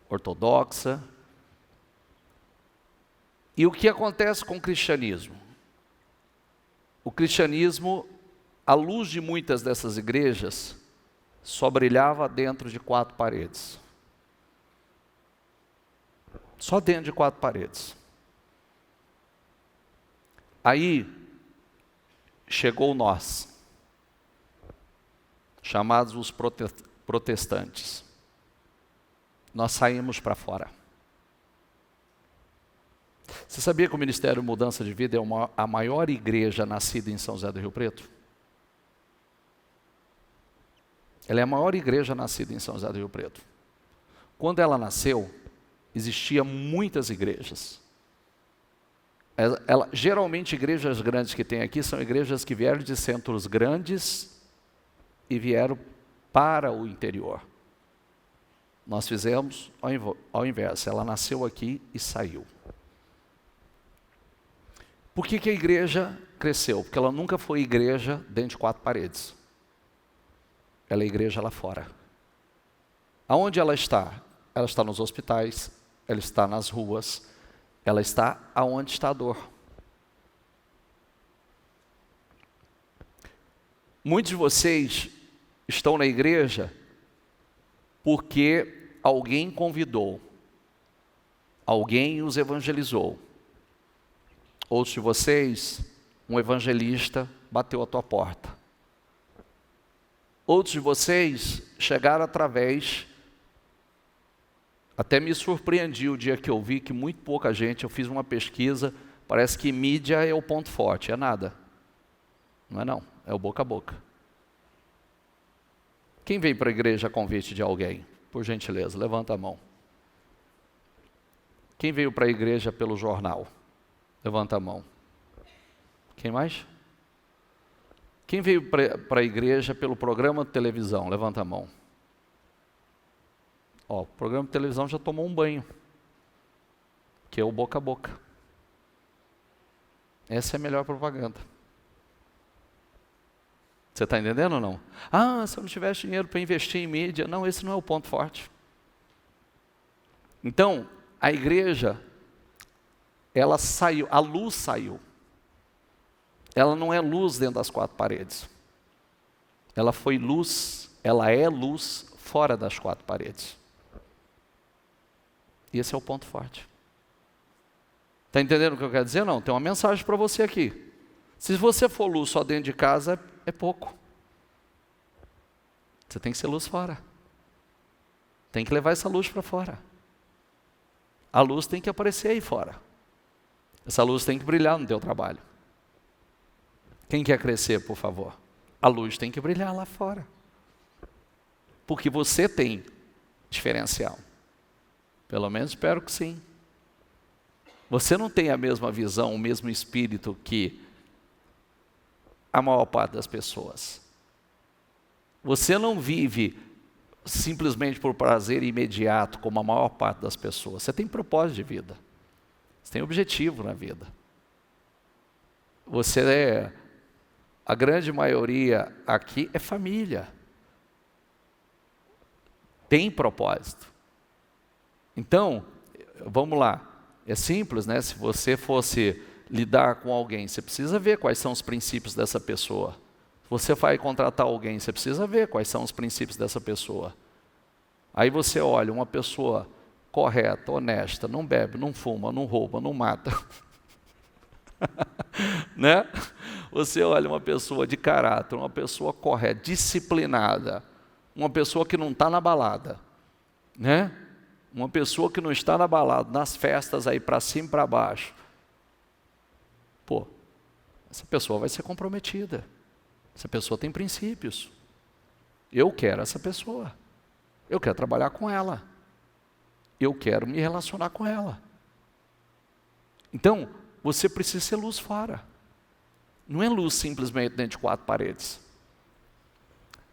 ortodoxa. E o que acontece com o cristianismo? O cristianismo, a luz de muitas dessas igrejas, só brilhava dentro de 4 paredes. Só dentro de 4 paredes. Aí, chegou nós, chamados os protestantes. Nós saímos para fora. Você sabia que o Ministério Mudança de Vida é a maior igreja nascida em São José do Rio Preto? Ela é a maior igreja nascida em São José do Rio Preto. Quando ela nasceu, existiam muitas igrejas. Geralmente, igrejas grandes que tem aqui são igrejas que vieram de centros grandes e vieram para o interior. Nós fizemos ao inverso, ela nasceu aqui e saiu. Por que a igreja cresceu? Porque ela nunca foi igreja dentro de 4 paredes. Ela é igreja lá fora. Aonde ela está? Ela está nos hospitais, ela está nas ruas, ela está aonde está a dor. Muitos de vocês estão na igreja porque alguém convidou, alguém os evangelizou. Outros de vocês, um evangelista bateu a tua porta. Outros de vocês chegaram através, até me surpreendi o dia que eu vi que muito pouca gente, eu fiz uma pesquisa, parece que mídia é o ponto forte, é nada. Não é não, é o boca a boca. Quem veio para a igreja a convite de alguém? Por gentileza, levanta a mão. Quem veio para a igreja pelo jornal? Levanta a mão. Quem mais? Quem veio para a igreja pelo programa de televisão? Levanta a mão. Ó, o programa de televisão já tomou um banho, que é o boca a boca. Essa é a melhor propaganda. Você está entendendo ou não? Ah, se eu não tivesse dinheiro para investir em mídia. Não, esse não é o ponto forte. Então, a igreja, ela saiu, a luz saiu. Ela não é luz dentro das 4 paredes. Ela foi luz, ela é luz fora das 4 paredes. E esse é o ponto forte. Está entendendo o que eu quero dizer? Não, tem uma mensagem para você aqui. Se você for luz só dentro de casa, é pouco. Você tem que ser luz fora. Tem que levar essa luz para fora. A luz tem que aparecer aí fora. Essa luz tem que brilhar no teu trabalho. Quem quer crescer, por favor? A luz tem que brilhar lá fora. Porque você tem diferencial. Pelo menos espero que sim. Você não tem a mesma visão, o mesmo espírito que a maior parte das pessoas. Você não vive simplesmente por prazer imediato, como a maior parte das pessoas. Você tem propósito de vida. Você tem objetivo na vida. A grande maioria aqui é família. Tem propósito. Então, vamos lá. É simples, né? Se você fosse lidar com alguém, você precisa ver quais são os princípios dessa pessoa. Você vai contratar alguém, você precisa ver quais são os princípios dessa pessoa. Aí você olha uma pessoa correta, honesta, não bebe, não fuma, não rouba, não mata. Né? Você olha uma pessoa de caráter, uma pessoa correta, disciplinada, uma pessoa que não está na balada, né? Uma pessoa que não está na balada, nas festas aí para cima e para baixo. Pô, essa pessoa vai ser comprometida. Essa pessoa tem princípios. Eu quero essa pessoa. Eu quero trabalhar com ela. Eu quero me relacionar com ela. Então, você precisa ser luz fora. Não é luz simplesmente dentro de 4 paredes.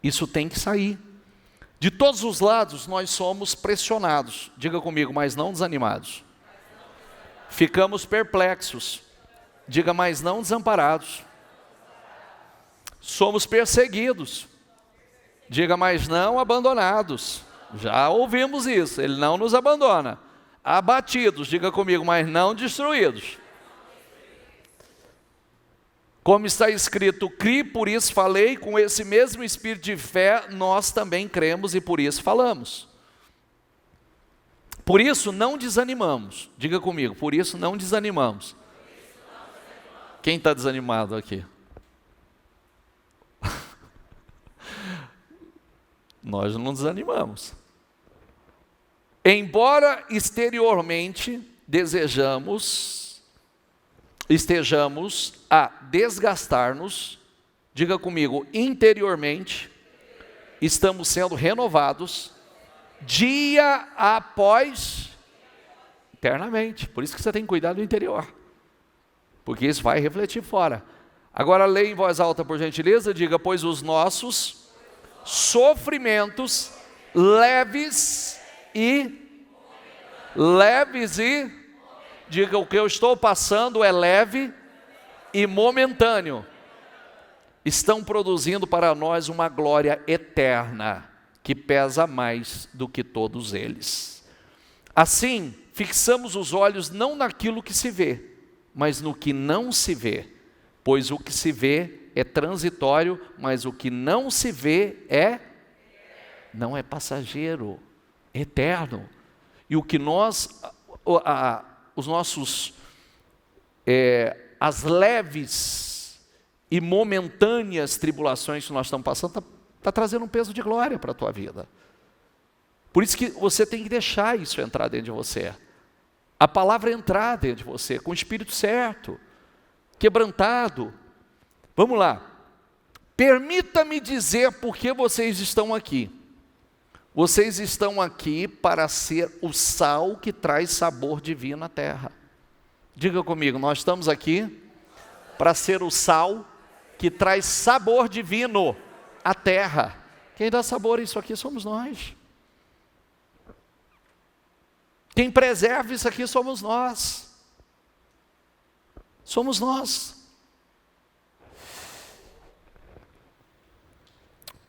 Isso tem que sair. De todos os lados nós somos pressionados. Diga comigo, mas não desanimados. Ficamos perplexos. Diga, mas não desamparados. Somos perseguidos. Diga, mas não abandonados. Já ouvimos isso, Ele não nos abandona. Abatidos, diga comigo, mas não destruídos. Como está escrito, criei, por isso falei, com esse mesmo espírito de fé, nós também cremos e por isso falamos. Por isso não desanimamos. Diga comigo, por isso não desanimamos. Quem está desanimado aqui? Nós não desanimamos. Embora exteriormente estejamos a desgastar-nos, diga comigo, interiormente, estamos sendo renovados, dia após, eternamente. Por isso que você tem que cuidar do interior, porque isso vai refletir fora. Agora leia em voz alta, por gentileza, diga, pois os nossos sofrimentos leves e, diga, o que eu estou passando é leve e momentâneo, estão produzindo para nós uma glória eterna, que pesa mais do que todos eles. Assim, fixamos os olhos não naquilo que se vê, mas no que não se vê, pois o que se vê é transitório, mas o que não se vê não é passageiro, é eterno. E o que as leves e momentâneas tribulações que nós estamos passando, está trazendo um peso de glória para a tua vida. Por isso que você tem que deixar isso entrar dentro de você. A palavra entrar dentro de você, com o espírito certo, quebrantado. Vamos lá. Permita-me dizer por que vocês estão aqui. Vocês estão aqui para ser o sal que traz sabor divino à terra. Diga comigo, nós estamos aqui para ser o sal que traz sabor divino à terra. Quem dá sabor a isso aqui somos nós. Quem preserva isso aqui somos nós. Somos nós.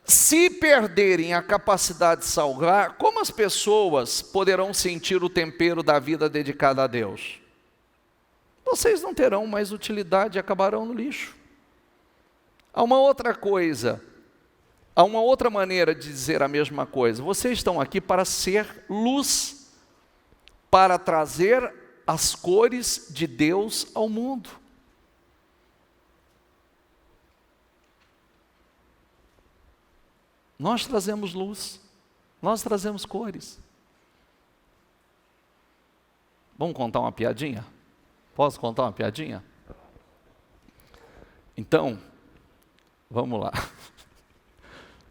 Se perderem a capacidade de salgar, como as pessoas poderão sentir o tempero da vida dedicada a Deus? Vocês não terão mais utilidade e acabarão no lixo. Há uma outra coisa, há uma outra maneira de dizer a mesma coisa. Vocês estão aqui para ser luz, para trazer as cores de Deus ao mundo. Nós trazemos luz, nós trazemos cores. Vamos contar uma piadinha? Posso contar uma piadinha? Então, vamos lá.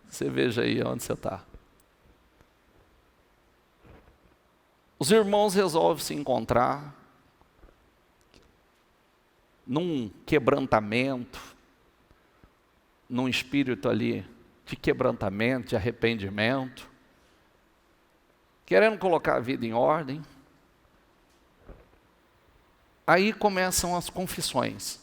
Você veja aí onde você está. Os irmãos resolvem se encontrar num quebrantamento, num espírito ali de quebrantamento, de arrependimento, querendo colocar a vida em ordem. Aí começam as confissões.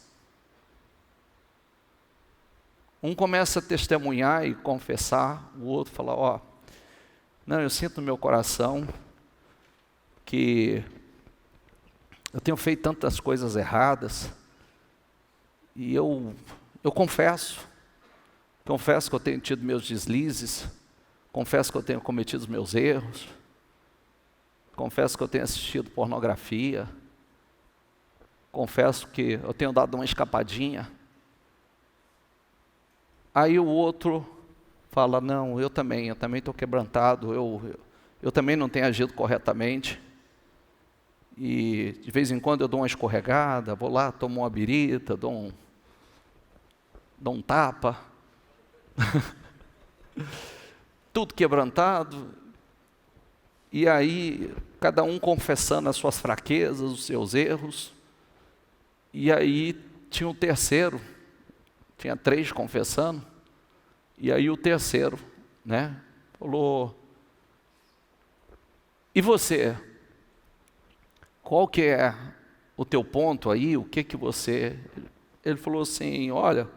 Um começa a testemunhar e confessar, o outro fala, ó, não, eu sinto no meu coração que eu tenho feito tantas coisas erradas, e eu confesso que eu tenho tido meus deslizes, confesso que eu tenho cometido os meus erros, confesso que eu tenho assistido pornografia, confesso que eu tenho dado uma escapadinha. Aí o outro fala, não, eu também estou quebrantado, eu também não tenho agido corretamente, e de vez em quando eu dou uma escorregada, vou lá, tomo uma birita, dou um tapa, tudo quebrantado, e aí cada um confessando as suas fraquezas, os seus erros, e aí tinha um terceiro, tinha 3 confessando, e aí o terceiro, né, falou, e você? Qual que é o teu ponto aí? O que você... Ele falou assim, olha,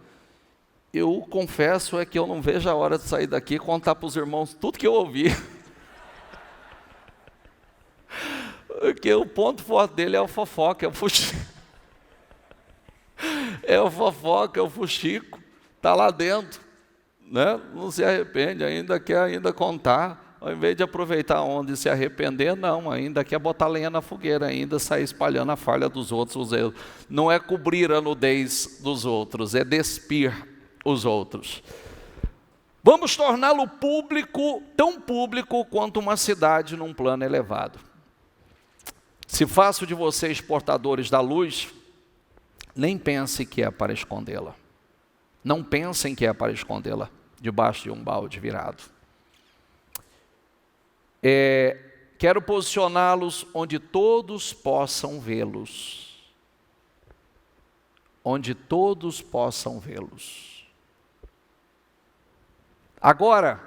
eu confesso é que eu não vejo a hora de sair daqui e contar para os irmãos tudo que eu ouvi. Porque o ponto forte dele é o fofoca, é o fuxico. É o fofoca, é o fuxico, está lá dentro, né? Não se arrepende, ainda quer contar. Ao invés de aproveitar a onda e se arrepender, não, ainda quer botar lenha na fogueira, ainda sair espalhando a falha dos outros, os erros. Não é cobrir a nudez dos outros, é despir os outros. Vamos torná-lo público, tão público quanto uma cidade num plano elevado. Se faço de vocês portadores da luz, nem pense que é para escondê-la. Não pensem que é para escondê-la debaixo de um balde virado. Quero posicioná-los onde todos possam vê-los. Onde todos possam vê-los. Agora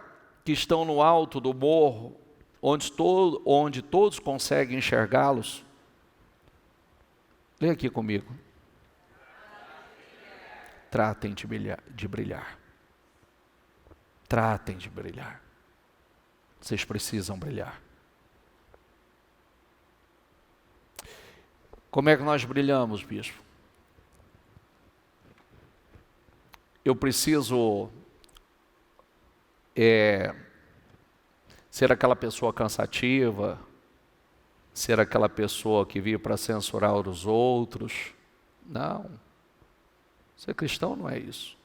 que estão no alto do morro, onde todos conseguem enxergá-los, leia aqui comigo. Tratem de brilhar. Tratem de brilhar. Vocês precisam brilhar. Como é que nós brilhamos, bispo? Eu preciso ser aquela pessoa cansativa, ser aquela pessoa que vive para censurar os outros. Não. Ser cristão não é isso.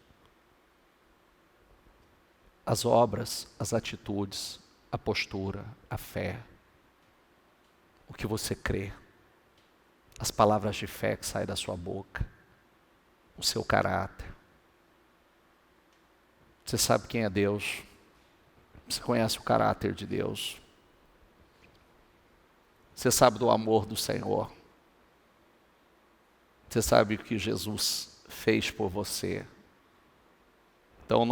As obras, as atitudes, a postura, a fé, o que você crê, as palavras de fé que saem da sua boca, o seu caráter. Você sabe quem é Deus, você conhece o caráter de Deus, você sabe do amor do Senhor, você sabe o que Jesus fez por você. Então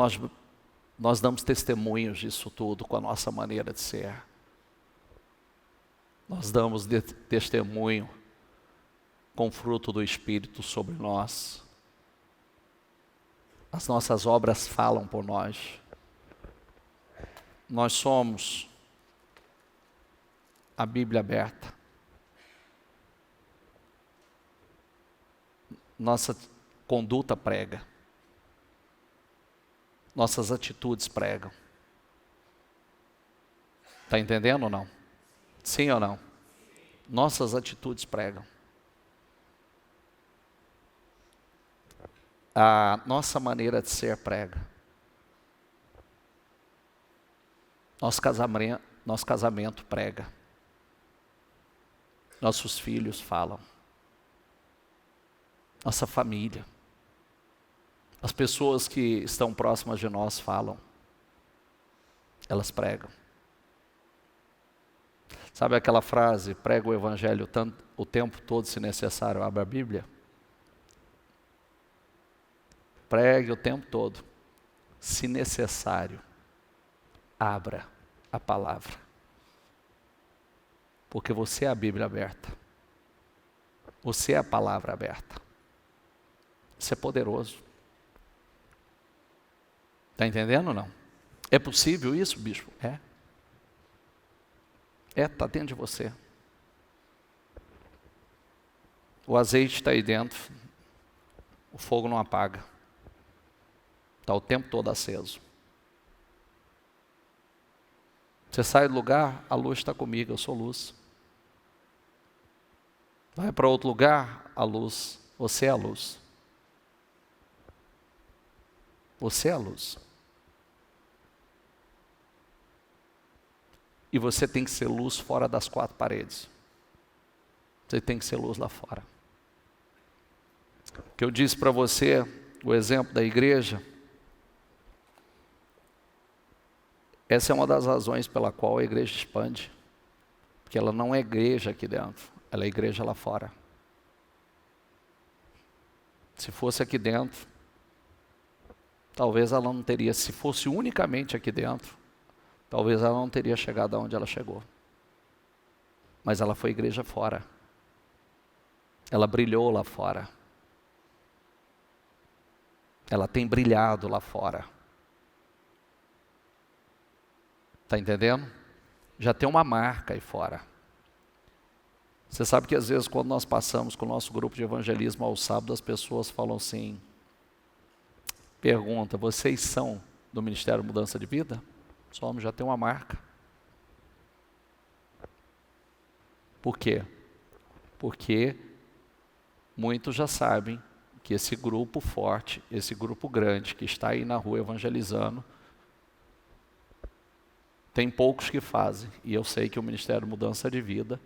nós damos testemunhos disso tudo com a nossa maneira de ser. Nós damos testemunho com o fruto do Espírito sobre nós. As nossas obras falam por nós. Nós somos a Bíblia aberta. Nossa conduta prega. Nossas atitudes pregam. Está entendendo ou não? Sim ou não? Nossas atitudes pregam. A nossa maneira de ser prega. Nosso casamento prega. Nossos filhos falam. Nossa família. As pessoas que estão próximas de nós falam. Elas pregam. Sabe aquela frase, prega o evangelho o tempo todo se necessário, abre a Bíblia? Pregue o tempo todo. Se necessário, abra a palavra. Porque você é a Bíblia aberta. Você é a palavra aberta. Isso é poderoso. Está entendendo ou não? É possível isso, bispo? É. Está dentro de você. O azeite está aí dentro. O fogo não apaga. Está o tempo todo aceso. Você sai do lugar, a luz está comigo, eu sou luz. Vai para outro lugar, a luz. Você é a luz. Você é a luz. E você tem que ser luz fora das quatro paredes. Você tem que ser luz lá fora. O que eu disse para você, o exemplo da igreja, essa é uma das razões pela qual a igreja expande. Porque ela não é igreja aqui dentro, ela é igreja lá fora. Se fosse aqui dentro, talvez ela não teria, se fosse unicamente aqui dentro, talvez ela não teria chegado aonde ela chegou. Mas ela foi igreja fora. Ela brilhou lá fora. Ela tem brilhado lá fora. Está entendendo? Já tem uma marca aí fora. Você sabe que às vezes quando nós passamos com o nosso grupo de evangelismo ao sábado, as pessoas falam assim, pergunta, vocês são do Ministério Mudança de Vida? Somos, já tem uma marca. Por quê? Porque muitos já sabem que esse grupo forte, esse grupo grande que está aí na rua evangelizando, tem poucos que fazem. E eu sei que o Ministério Mudança de Vida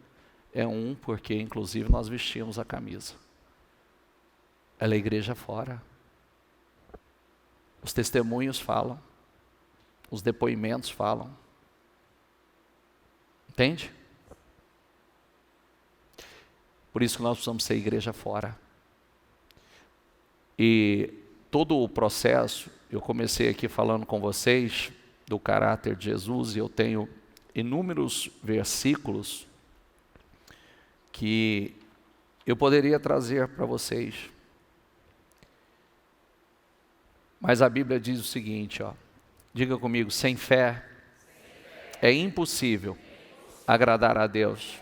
é um, porque inclusive nós vestimos a camisa. Ela é igreja fora. Os testemunhos falam. Os depoimentos falam. Entende? Por isso que nós precisamos ser igreja fora. E todo o processo, eu comecei aqui falando com vocês do caráter de Jesus, e eu tenho inúmeros versículos que eu poderia trazer para vocês. Mas a Bíblia diz o seguinte, ó, diga comigo, sem fé é impossível agradar a Deus,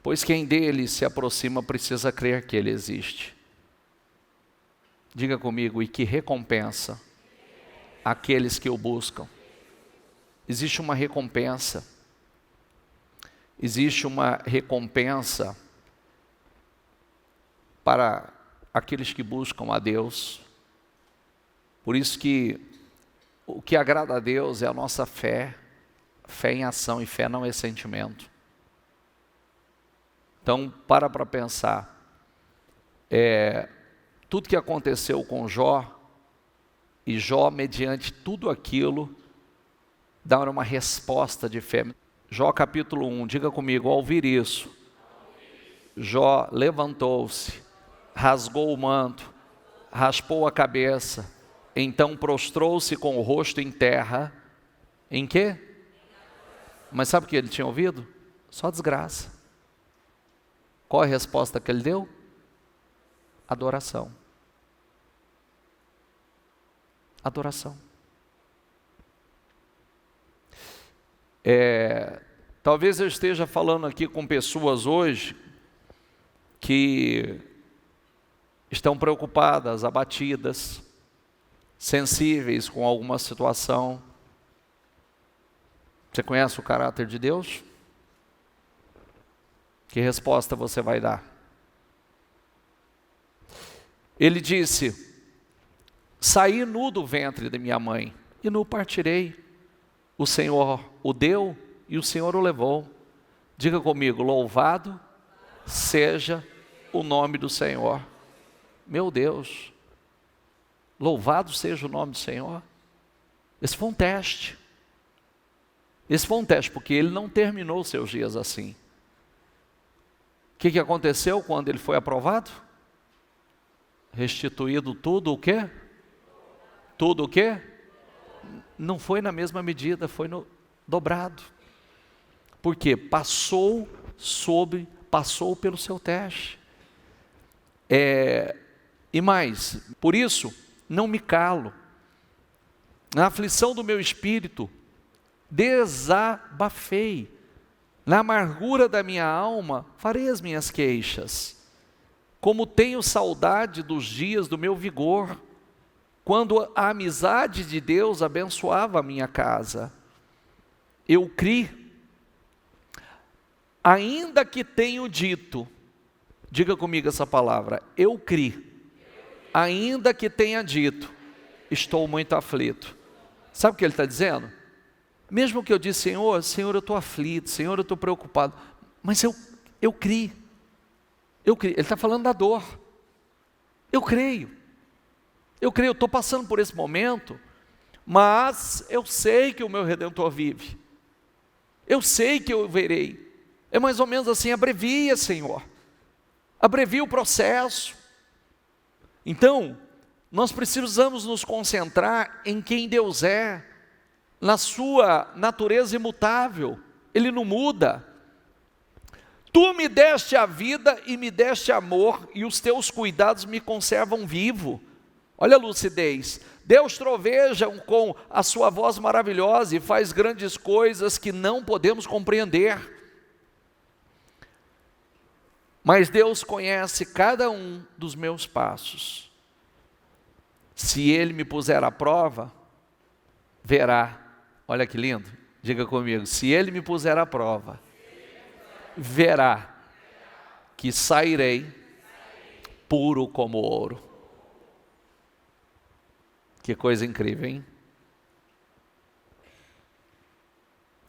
pois quem dele se aproxima precisa crer que ele existe. Diga comigo, e que recompensa aqueles que o buscam. Existe uma recompensa. Existe uma recompensa para aqueles que buscam a Deus. Por isso que o que agrada a Deus é a nossa fé, fé em ação, e fé não é sentimento. Então, para pensar, tudo que aconteceu com Jó, e Jó, mediante tudo aquilo, dá uma resposta de fé. Jó capítulo 1, diga comigo, ao ouvir isso, Jó levantou-se, rasgou o manto, raspou a cabeça, então prostrou-se com o rosto em terra. Em quê? Mas sabe o que ele tinha ouvido? Só desgraça. Qual a resposta que ele deu? Adoração. Adoração. Talvez eu esteja falando aqui com pessoas hoje que estão preocupadas, abatidas, sensíveis com alguma situação. Você conhece o caráter de Deus? Que resposta você vai dar? Ele disse, saí nu do ventre de minha mãe e nu partirei. O Senhor o deu e o Senhor o levou. Diga comigo, louvado seja o nome do Senhor. Meu Deus, louvado seja o nome do Senhor. Esse foi um teste. Esse foi um teste, porque ele não terminou seus dias assim. O que aconteceu quando ele foi aprovado? restituído tudo o quê? Tudo o quê? Não foi na mesma medida, foi no dobrado. Porque passou pelo seu teste. E mais, por isso, não me calo. Na aflição do meu espírito, desabafei. Na amargura da minha alma, farei as minhas queixas. Como tenho saudade dos dias do meu vigor, quando a amizade de Deus abençoava a minha casa. Eu criei, ainda que tenho dito, diga comigo essa palavra, eu criei, ainda que tenha dito, estou muito aflito. Sabe o que ele está dizendo? Mesmo que eu disse, Senhor, eu estou aflito, Senhor, eu estou preocupado, mas eu criei. Ele está falando da dor. Eu creio, eu estou passando por esse momento, mas eu sei que o meu Redentor vive. Eu sei que eu verei. É mais ou menos assim, abrevia, Senhor. Abrevia o processo. Então, nós precisamos nos concentrar em quem Deus é, na sua natureza imutável. Ele não muda. Tu me deste a vida e me deste amor, e os teus cuidados me conservam vivo. Olha a lucidez. Deus troveja com a sua voz maravilhosa e faz grandes coisas que não podemos compreender. Mas Deus conhece cada um dos meus passos. Se Ele me puser à prova, verá. Olha que lindo, diga comigo. Se Ele me puser à prova, verá que sairei puro como ouro. Que coisa incrível, hein?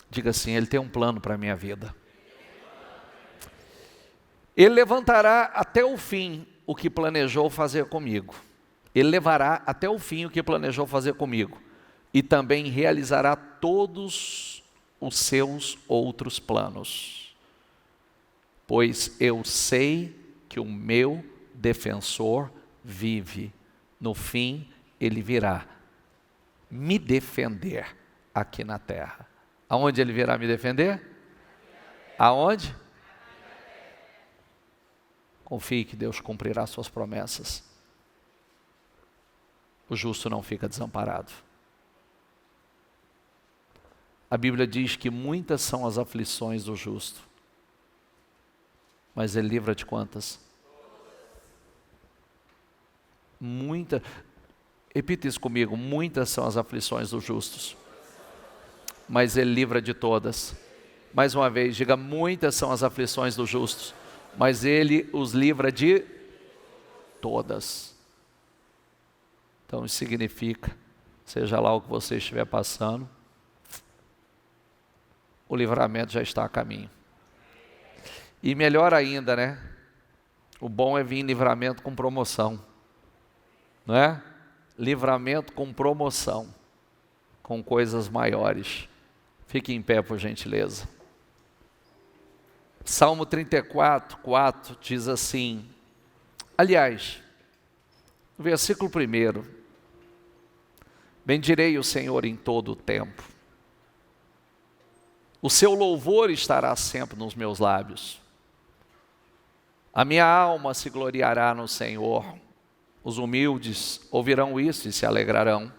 Diga assim, Ele tem um plano para a minha vida. Ele levantará até o fim o que planejou fazer comigo. Ele levará até o fim o que planejou fazer comigo. E também realizará todos os seus outros planos. Pois eu sei que o meu defensor vive. No fim, ele virá me defender aqui na terra. Aonde ele virá me defender? Aonde? Confie que Deus cumprirá suas promessas. O justo não fica desamparado. A Bíblia diz que muitas são as aflições do justo, mas Ele livra de quantas? Muitas. Repita isso comigo, muitas são as aflições dos justos, mas Ele livra de todas. Mais uma vez, diga, muitas são as aflições dos justos, mas Ele os livra de todas. Então isso significa, seja lá o que você estiver passando, o livramento já está a caminho. E melhor ainda, né? O bom é vir em livramento com promoção, não é? Livramento com promoção, com coisas maiores. Fique em pé, por gentileza. Salmo 34, 4 diz assim, aliás, no versículo 1, bendirei o Senhor em todo o tempo, o seu louvor estará sempre nos meus lábios, a minha alma se gloriará no Senhor, os humildes ouvirão isso e se alegrarão.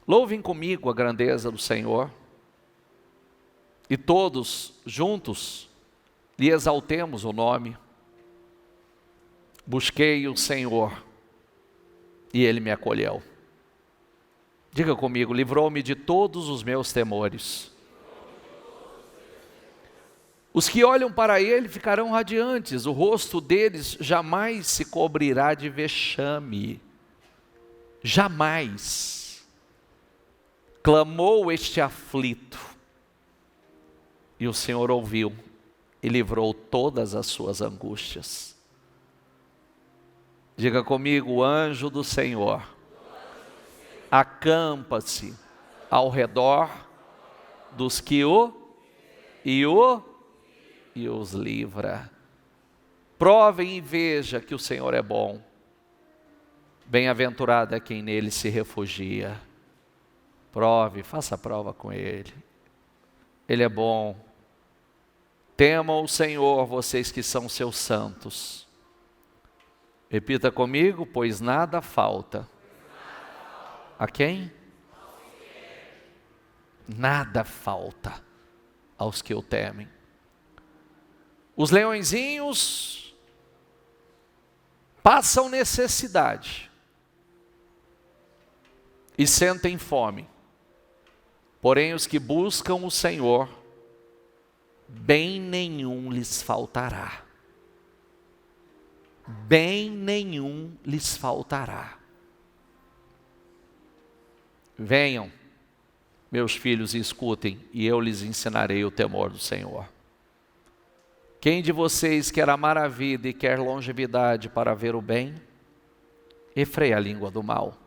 Louvem comigo a grandeza do Senhor, e todos juntos lhe exaltemos o nome. Busquei o Senhor e Ele me acolheu. Diga comigo, livrou-me de todos os meus temores. Os que olham para Ele ficarão radiantes, o rosto deles jamais se cobrirá de vexame. Jamais. Clamou este aflito, e o Senhor ouviu e livrou todas as suas angústias. Diga comigo, o anjo do Senhor acampa-se ao redor dos que os livra. Provem e veja que o Senhor é bom. Bem-aventurado é quem nele se refugia. Prove, faça prova com Ele. Ele é bom. Temam o Senhor, vocês que são seus santos. Repita comigo, pois nada falta. A quem? Nada falta aos que o temem. Os leõezinhos passam necessidade e sentem fome. Porém, os que buscam o Senhor, bem nenhum lhes faltará. Bem nenhum lhes faltará. Venham, meus filhos, e escutem, e eu lhes ensinarei o temor do Senhor. Quem de vocês quer amar a vida e quer longevidade para ver o bem? Refreia a língua do mal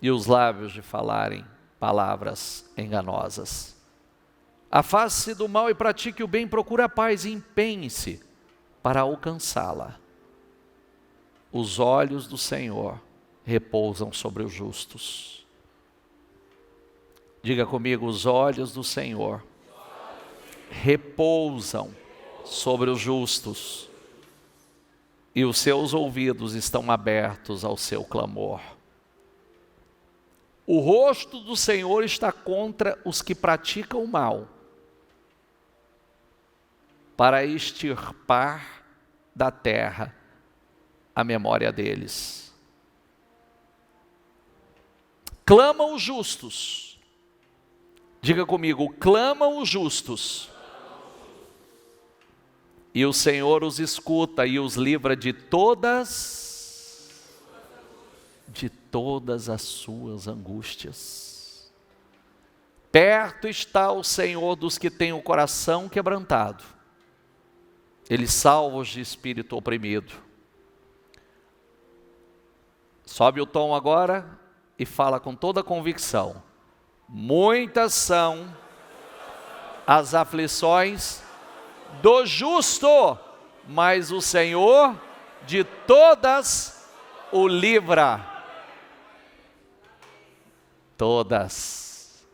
e os lábios de falarem palavras enganosas. Afaste-se do mal e pratique o bem, procure a paz e empenhe-se para alcançá-la. Os olhos do Senhor repousam sobre os justos. Diga comigo, os olhos do Senhor repousam sobre os justos, e os seus ouvidos estão abertos ao seu clamor. O rosto do Senhor está contra os que praticam o mal, para extirpar da terra a memória deles. Clamam os justos. Diga comigo, clamam os justos. E o Senhor os escuta e os livra de todas as suas angústias. Perto está o Senhor dos que têm o coração quebrantado. Ele salva os de espírito oprimido. Sobe o tom agora e fala com toda a convicção. Muitas são as aflições do justo, mas o Senhor de todas o livra. Todas.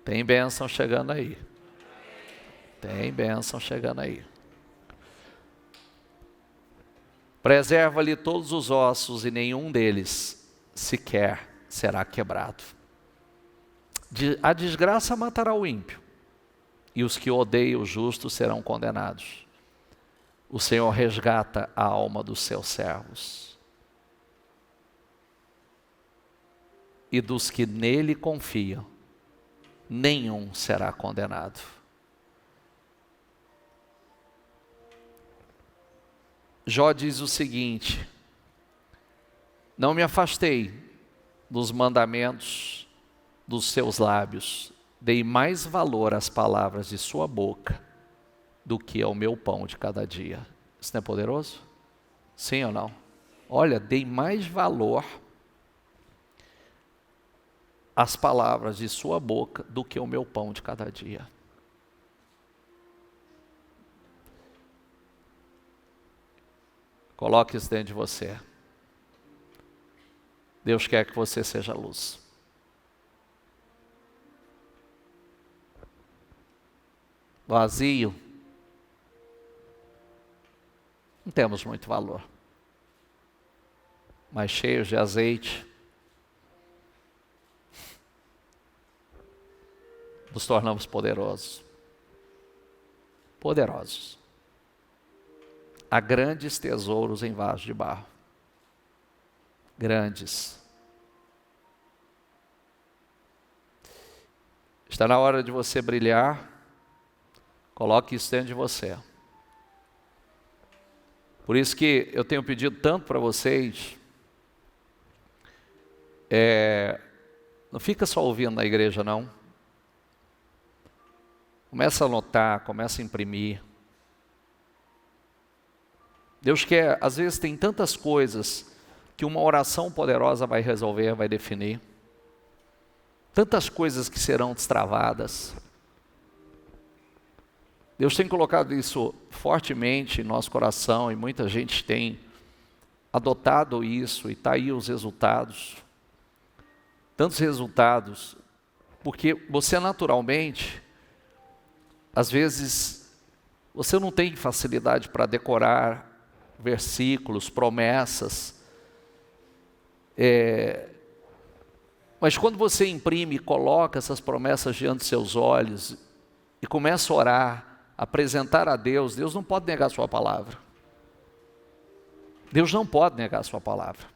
Tem bênção chegando aí. Tem bênção chegando aí. Preserva-lhe todos os ossos e nenhum deles sequer será quebrado. A desgraça matará o ímpio, e os que odeiam o justo serão condenados. O Senhor resgata a alma dos seus servos, e dos que nele confiam, nenhum será condenado. Jó diz o seguinte: não me afastei dos mandamentos dos seus lábios, dei mais valor às palavras de sua boca do que ao meu pão de cada dia. Isso não é poderoso? Sim ou não? Olha, dei mais valor às palavras de sua boca do que ao meu pão de cada dia. Coloque isso dentro de você. Deus quer que você seja luz. Vazio, não temos muito valor. Mas cheios de azeite, nos tornamos poderosos. Poderosos. Há grandes tesouros em vasos de barro. Grandes. Está na hora de você brilhar. Coloque isso dentro de você. Por isso que eu tenho pedido tanto para vocês. Não fica só ouvindo na igreja, não. Começa a anotar, começa a imprimir. Deus quer, às vezes tem tantas coisas que uma oração poderosa vai resolver, vai definir. Tantas coisas que serão destravadas. Deus tem colocado isso fortemente em nosso coração e muita gente tem adotado isso e está aí os resultados. Tantos resultados, porque você naturalmente, às vezes, você não tem facilidade para decorar versículos, promessas, mas quando você imprime e coloca essas promessas diante dos seus olhos e começa a orar, apresentar a Deus, Deus não pode negar a sua palavra. Deus não pode negar a sua palavra.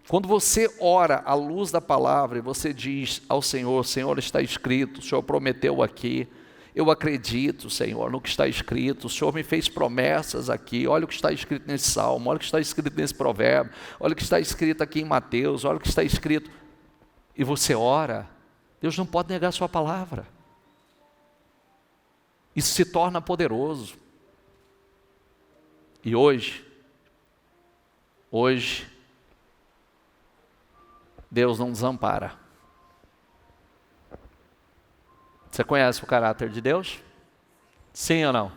Quando você ora à luz da palavra e você diz ao Senhor, Senhor, está escrito, o Senhor prometeu aqui, eu acredito, Senhor, no que está escrito, o Senhor me fez promessas aqui, olha o que está escrito nesse salmo, olha o que está escrito nesse provérbio, olha o que está escrito aqui em Mateus, olha o que está escrito, e você ora, Deus não pode negar a sua palavra. Isso se torna poderoso. E hoje, Deus não desampara. Você conhece o caráter de Deus? Sim ou não?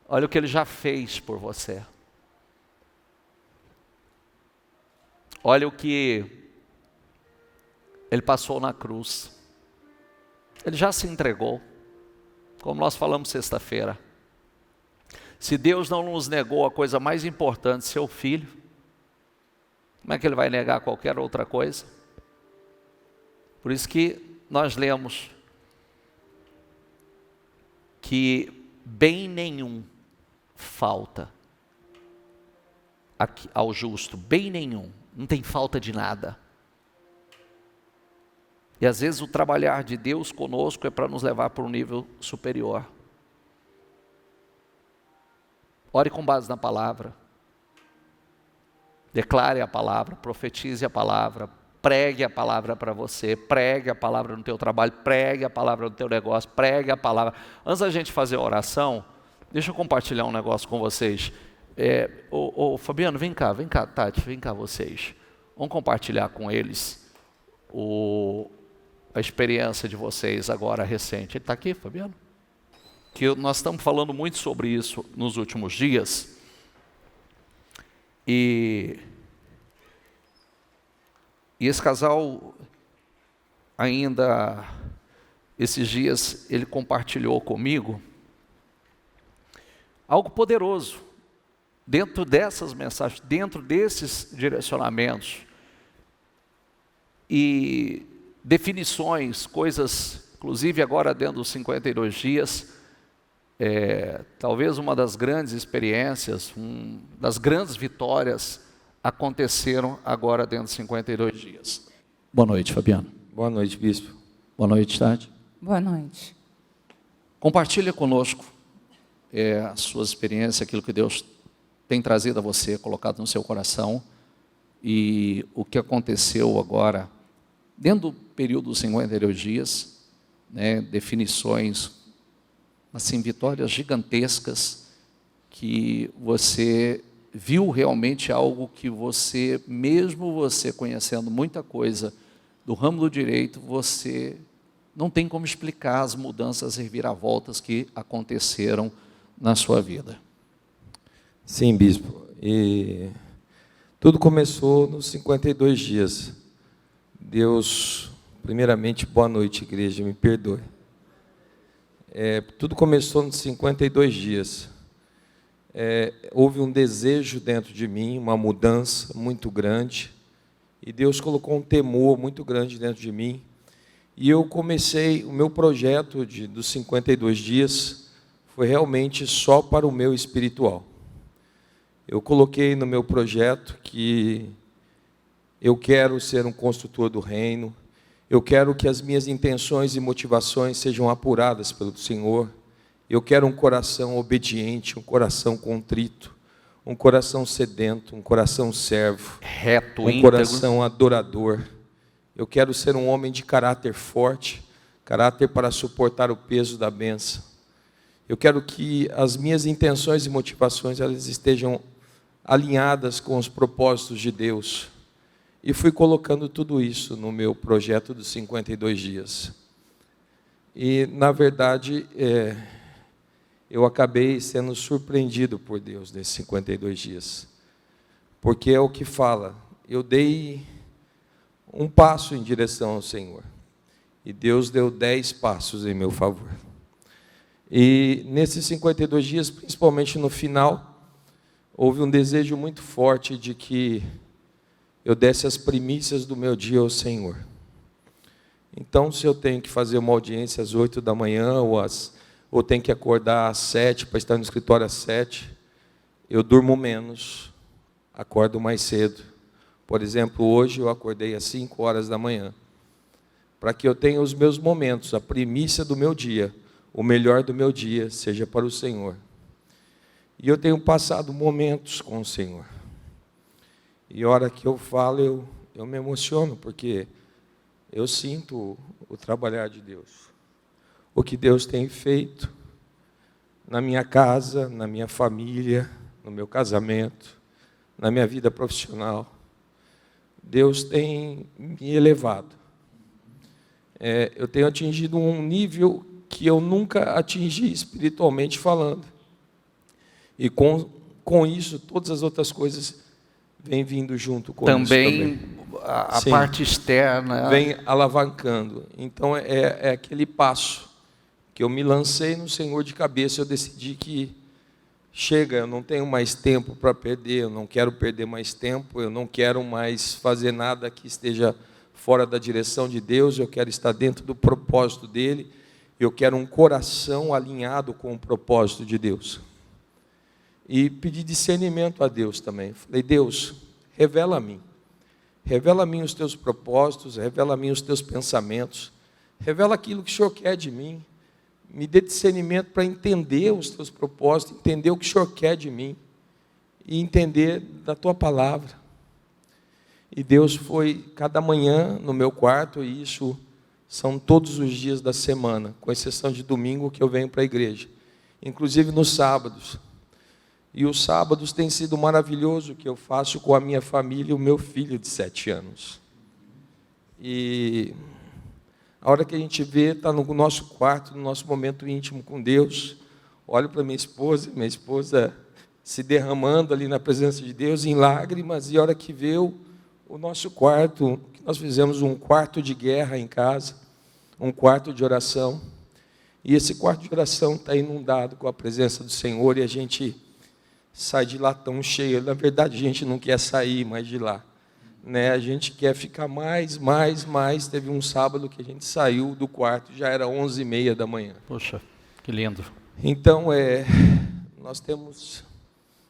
Olha o que Ele já fez por você. Olha o que Ele passou na cruz. Ele já se entregou, como nós falamos sexta-feira. Se Deus não nos negou a coisa mais importante, seu Filho, como é que Ele vai negar qualquer outra coisa? Por isso que nós lemos que bem nenhum falta ao justo, bem nenhum, não tem falta de nada. E às vezes o trabalhar de Deus conosco é para nos levar para um nível superior. Ore com base na palavra. Declare a palavra, profetize a palavra, pregue a palavra para você, pregue a palavra no teu trabalho, pregue a palavra no teu negócio, pregue a palavra. Antes da gente fazer a oração, deixa eu compartilhar um negócio com vocês. Fabiano, vem cá, Tati, vem cá vocês. Vamos compartilhar com eles a experiência de vocês agora recente. Ele está aqui, Fabiano? Que nós estamos falando muito sobre isso nos últimos dias. E esse casal, ainda esses dias, ele compartilhou comigo algo poderoso, dentro dessas mensagens, dentro desses direcionamentos, e definições, coisas, inclusive agora dentro dos 52 dias, talvez uma das grandes experiências, das grandes vitórias aconteceram agora dentro dos 52 dias. Boa noite, Fabiano. Boa noite, bispo. Boa noite, Tati. Boa noite. Compartilha conosco as suas experiências, aquilo que Deus tem trazido a você, colocado no seu coração, e o que aconteceu agora, dentro do período dos 52 dias, né, definições, assim, vitórias gigantescas, que você viu realmente algo que você, mesmo você conhecendo muita coisa do ramo do direito, você não tem como explicar as mudanças e reviravoltas que aconteceram na sua vida. Sim, bispo. E tudo começou nos 52 dias. Deus, primeiramente, boa noite, igreja, me perdoe. Tudo começou nos 52 dias. Houve um desejo dentro de mim, uma mudança muito grande, e Deus colocou um temor muito grande dentro de mim, e eu comecei, o meu projeto dos 52 dias, foi realmente só para o meu espiritual. Eu coloquei no meu projeto que eu quero ser um construtor do reino, eu quero que as minhas intenções e motivações sejam apuradas pelo Senhor, eu quero um coração obediente, um coração contrito, um coração sedento, um coração servo, reto, um coração adorador. Eu quero ser um homem de caráter forte, caráter para suportar o peso da bênção. Eu quero que as minhas intenções e motivações elas estejam alinhadas com os propósitos de Deus. E fui colocando tudo isso no meu projeto dos 52 dias. E, na verdade, eu acabei sendo surpreendido por Deus nesses 52 dias. Porque é o que fala, eu dei um passo em direção ao Senhor. E Deus deu 10 passos em meu favor. E nesses 52 dias, principalmente no final, houve um desejo muito forte de que eu desse as primícias do meu dia ao Senhor. Então, se eu tenho que fazer uma audiência às 8 da manhã, ou tenho que acordar às 7 para estar no escritório às 7, eu durmo menos, acordo mais cedo. Por exemplo, hoje eu acordei às 5 horas da manhã, para que eu tenha os meus momentos, a primícia do meu dia, o melhor do meu dia, seja para o Senhor. E eu tenho passado momentos com o Senhor. E a hora que eu falo, eu me emociono, porque eu sinto o trabalhar de Deus. O que Deus tem feito na minha casa, na minha família, no meu casamento, na minha vida profissional. Deus tem me elevado. Eu tenho atingido um nível que eu nunca atingi espiritualmente falando. E com isso, todas as outras coisas vêm vindo junto com isso também. A parte externa vem alavancando. Então, é aquele passo que eu me lancei no Senhor de cabeça. Eu decidi que chega, eu não tenho mais tempo para perder, eu não quero perder mais tempo, eu não quero mais fazer nada que esteja fora da direção de Deus, eu quero estar dentro do propósito dEle, eu quero um coração alinhado com o propósito de Deus. E pedi discernimento a Deus também. Falei, Deus, revela a mim os teus propósitos, revela a mim os teus pensamentos, revela aquilo que o Senhor quer de mim, me dê discernimento para entender os teus propósitos, entender o que o Senhor quer de mim e entender da tua palavra. E Deus foi cada manhã no meu quarto, e isso são todos os dias da semana, com exceção de domingo que eu venho para a igreja, inclusive nos sábados. E os sábados tem sido maravilhoso, que eu faço com a minha família e o meu filho de 7 anos. E a hora que a gente vê, está no nosso quarto, no nosso momento íntimo com Deus, olho para minha esposa se derramando ali na presença de Deus, em lágrimas, e a hora que vê o nosso quarto, que nós fizemos um quarto de guerra em casa, um quarto de oração, e esse quarto de oração está inundado com a presença do Senhor, e a gente sai de lá tão cheio. Na verdade, a gente não quer sair mais de lá, né? A gente quer ficar mais. Teve um sábado que a gente saiu do quarto, já era 11h30 da manhã. Poxa, que lindo. Então, nós temos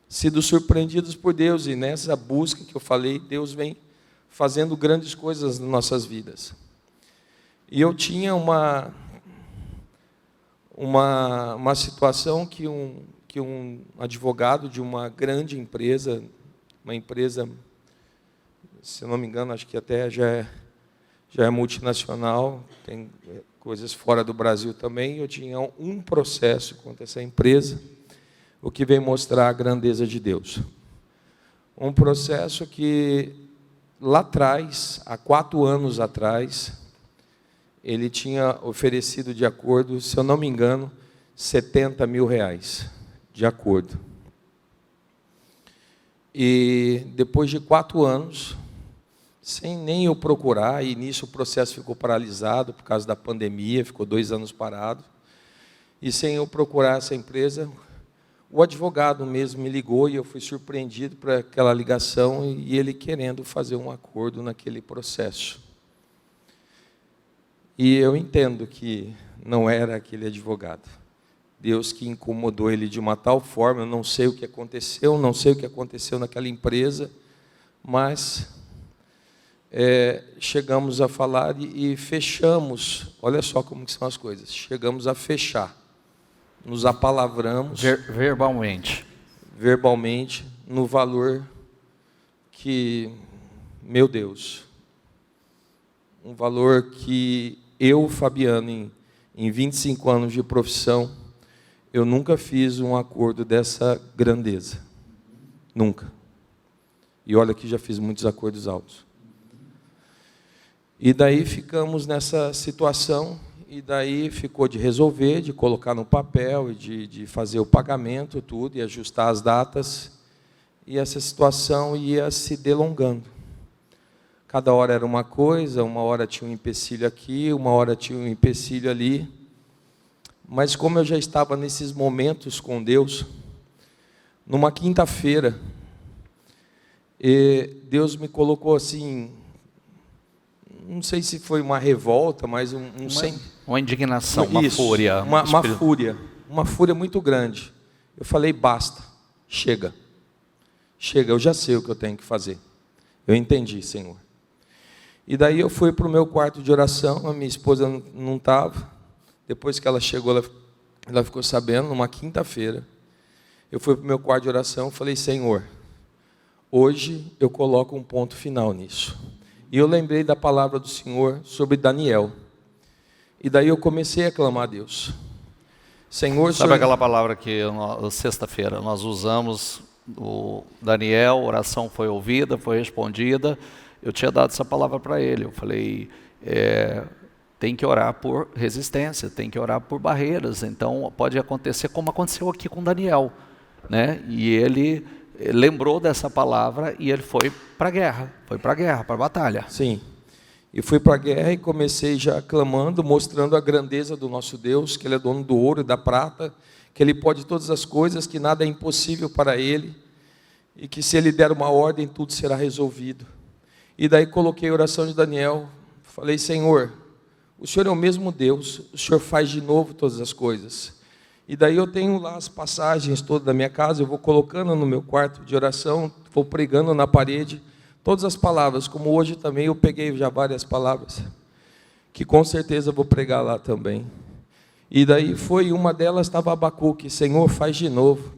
sido surpreendidos por Deus, e nessa busca que eu falei, Deus vem fazendo grandes coisas nas nossas vidas. E eu tinha uma situação que um advogado de uma grande empresa, uma empresa, se eu não me engano, acho que até já é multinacional, tem coisas fora do Brasil também, eu tinha um processo contra essa empresa, o que vem mostrar a grandeza de Deus. Um processo que, lá atrás, há 4 anos atrás, ele tinha oferecido de acordo, se eu não me engano, R$70 mil de acordo. E depois de 4 anos, sem nem eu procurar, e nisso o processo ficou paralisado por causa da pandemia, ficou 2 anos parado, e sem eu procurar essa empresa, o advogado mesmo me ligou, e eu fui surpreendido por aquela ligação, e ele querendo fazer um acordo naquele processo. E eu entendo que não era aquele advogado. Deus que incomodou ele de uma tal forma, eu não sei o que aconteceu, naquela empresa, mas chegamos a falar e fechamos, olha só como que são as coisas, chegamos a fechar, nos apalavramos verbalmente, no valor que, meu Deus, um valor que eu, Fabiano, em 25 anos de profissão, eu nunca fiz um acordo dessa grandeza. Nunca. E olha que já fiz muitos acordos altos. E daí ficamos nessa situação, e daí ficou de resolver, de colocar no papel, e de fazer o pagamento, tudo, e ajustar as datas, e essa situação ia se delongando. Cada hora era uma coisa, uma hora tinha um empecilho aqui, uma hora tinha um empecilho ali, mas como eu já estava nesses momentos com Deus, numa quinta-feira, Deus me colocou assim, não sei se foi uma revolta, mas uma indignação, uma fúria. Uma fúria muito grande. Eu falei, basta, chega, eu já sei o que eu tenho que fazer. Eu entendi, Senhor. E daí eu fui para o meu quarto de oração, a minha esposa não estava. Depois que ela chegou, ela ficou sabendo, numa quinta-feira. Eu fui para o meu quarto de oração e falei, Senhor, hoje eu coloco um ponto final nisso. E eu lembrei da palavra do Senhor sobre Daniel. E daí eu comecei a clamar a Deus. Senhor, sabe aquela palavra que sexta-feira nós usamos, o Daniel, a oração foi ouvida, foi respondida. Eu tinha dado essa palavra para ele. Eu falei, tem que orar por resistência, tem que orar por barreiras. Então pode acontecer como aconteceu aqui com Daniel, né? E ele lembrou dessa palavra e ele foi para a guerra, para a batalha. Sim, e fui para a guerra e comecei já clamando, mostrando a grandeza do nosso Deus, que Ele é dono do ouro e da prata, que Ele pode todas as coisas, que nada é impossível para Ele, e que se Ele der uma ordem, tudo será resolvido. E daí coloquei a oração de Daniel, falei, Senhor, o Senhor é o mesmo Deus, o Senhor faz de novo todas as coisas. E daí eu tenho lá as passagens todas da minha casa, eu vou colocando no meu quarto de oração, vou pregando na parede, todas as palavras, como hoje também eu peguei já várias palavras, que com certeza eu vou pregar lá também. E daí foi, uma delas estava Abacuque, Senhor, faz de novo.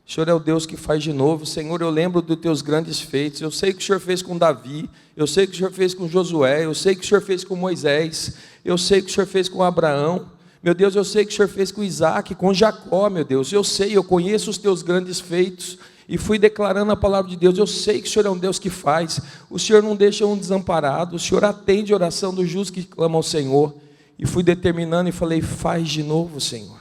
O Senhor é o Deus que faz de novo. Senhor, eu lembro dos teus grandes feitos, eu sei que o Senhor fez com Davi, eu sei que o Senhor fez com Josué, eu sei que o Senhor fez com Moisés, eu sei que o Senhor fez com Abraão. Meu Deus, eu sei que o Senhor fez com Isaac, com Jacó, meu Deus. Eu sei, eu conheço os teus grandes feitos. E fui declarando a palavra de Deus. Eu sei que o Senhor é um Deus que faz. O Senhor não deixa um desamparado. O Senhor atende a oração do justo que clama ao Senhor. E fui determinando e falei, faz de novo, Senhor.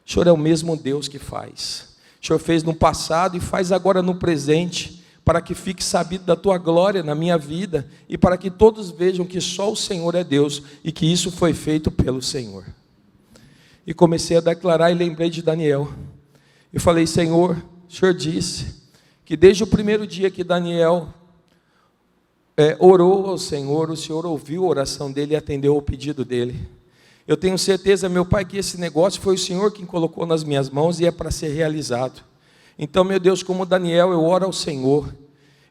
O Senhor é o mesmo Deus que faz. O Senhor fez no passado e faz agora no presente, para que fique sabido da tua glória na minha vida. E para que todos vejam que só o Senhor é Deus. E que isso foi feito pelo Senhor. E comecei a declarar e lembrei de Daniel. Eu falei, Senhor, o Senhor disse que desde o primeiro dia que Daniel orou ao Senhor, o Senhor ouviu a oração dele e atendeu ao pedido dele. Eu tenho certeza, meu Pai, que esse negócio foi o Senhor quem colocou nas minhas mãos e é para ser realizado. Então, meu Deus, como Daniel, eu oro ao Senhor.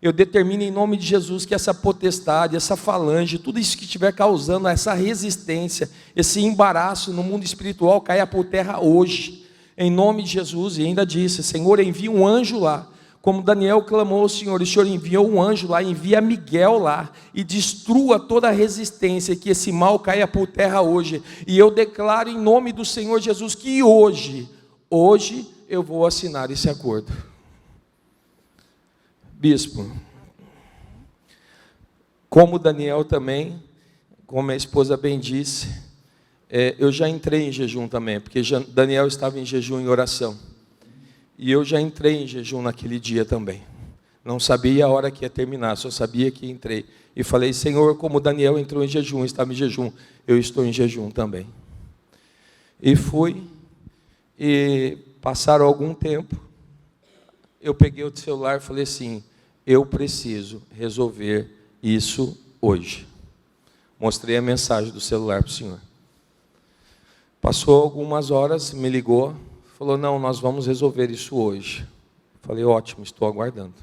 Eu determino em nome de Jesus que essa potestade, essa falange, tudo isso que estiver causando essa resistência, esse embaraço no mundo espiritual, caia por terra hoje, em nome de Jesus. E ainda disse, Senhor, envia um anjo lá, como Daniel clamou ao Senhor, o Senhor enviou um anjo lá, envia Miguel lá, e destrua toda a resistência, que esse mal caia por terra hoje. E eu declaro em nome do Senhor Jesus, que hoje eu vou assinar esse acordo. Bispo, como Daniel também, como a esposa bem disse, eu já entrei em jejum também, porque Daniel estava em jejum e oração, e eu já entrei em jejum naquele dia também, não sabia a hora que ia terminar, só sabia que entrei, e falei, Senhor, como Daniel entrou em jejum, estava em jejum, eu estou em jejum também. E fui, e passaram algum tempo, eu peguei o celular e falei assim, eu preciso resolver isso hoje. Mostrei a mensagem do celular para o senhor. Passou algumas horas, me ligou, falou, não, nós vamos resolver isso hoje. Falei, ótimo, estou aguardando.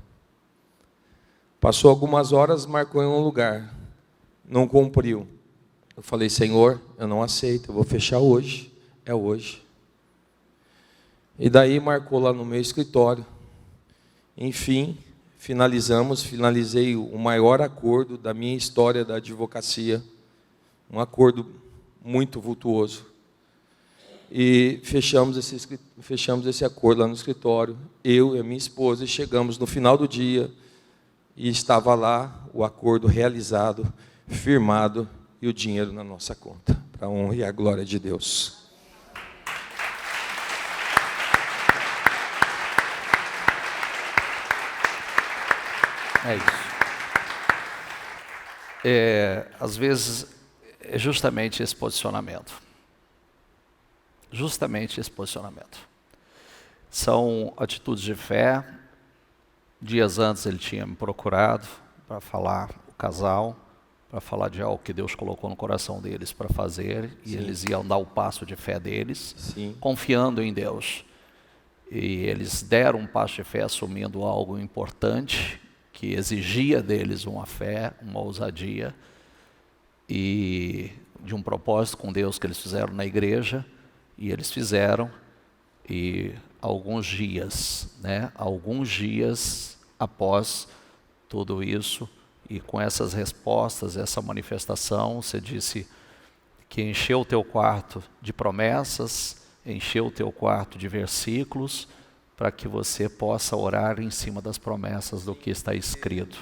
Passou algumas horas, marcou em um lugar, não cumpriu. Eu falei, Senhor, eu não aceito, eu vou fechar hoje, é hoje. E daí marcou lá no meu escritório. Enfim, finalizei o maior acordo da minha história da advocacia, um acordo muito vultuoso. E fechamos esse acordo lá no escritório, eu e a minha esposa, e chegamos no final do dia, e estava lá o acordo realizado, firmado, e o dinheiro na nossa conta. para a honra e a glória de Deus. É isso. Às vezes, é justamente esse posicionamento. Justamente esse posicionamento. São atitudes de fé. Dias antes ele tinha me procurado para falar, o casal, para falar de algo que Deus colocou no coração deles para fazer, e eles iam dar o passo de fé deles, confiando em Deus. E eles deram um passo de fé assumindo algo importante, que exigia deles uma fé, uma ousadia, e de um propósito com Deus que eles fizeram na igreja, e eles fizeram, e alguns dias após tudo isso, e com essas respostas, essa manifestação, você disse que encheu o teu quarto de promessas, encheu o teu quarto de versículos, para que você possa orar em cima das promessas do que está escrito.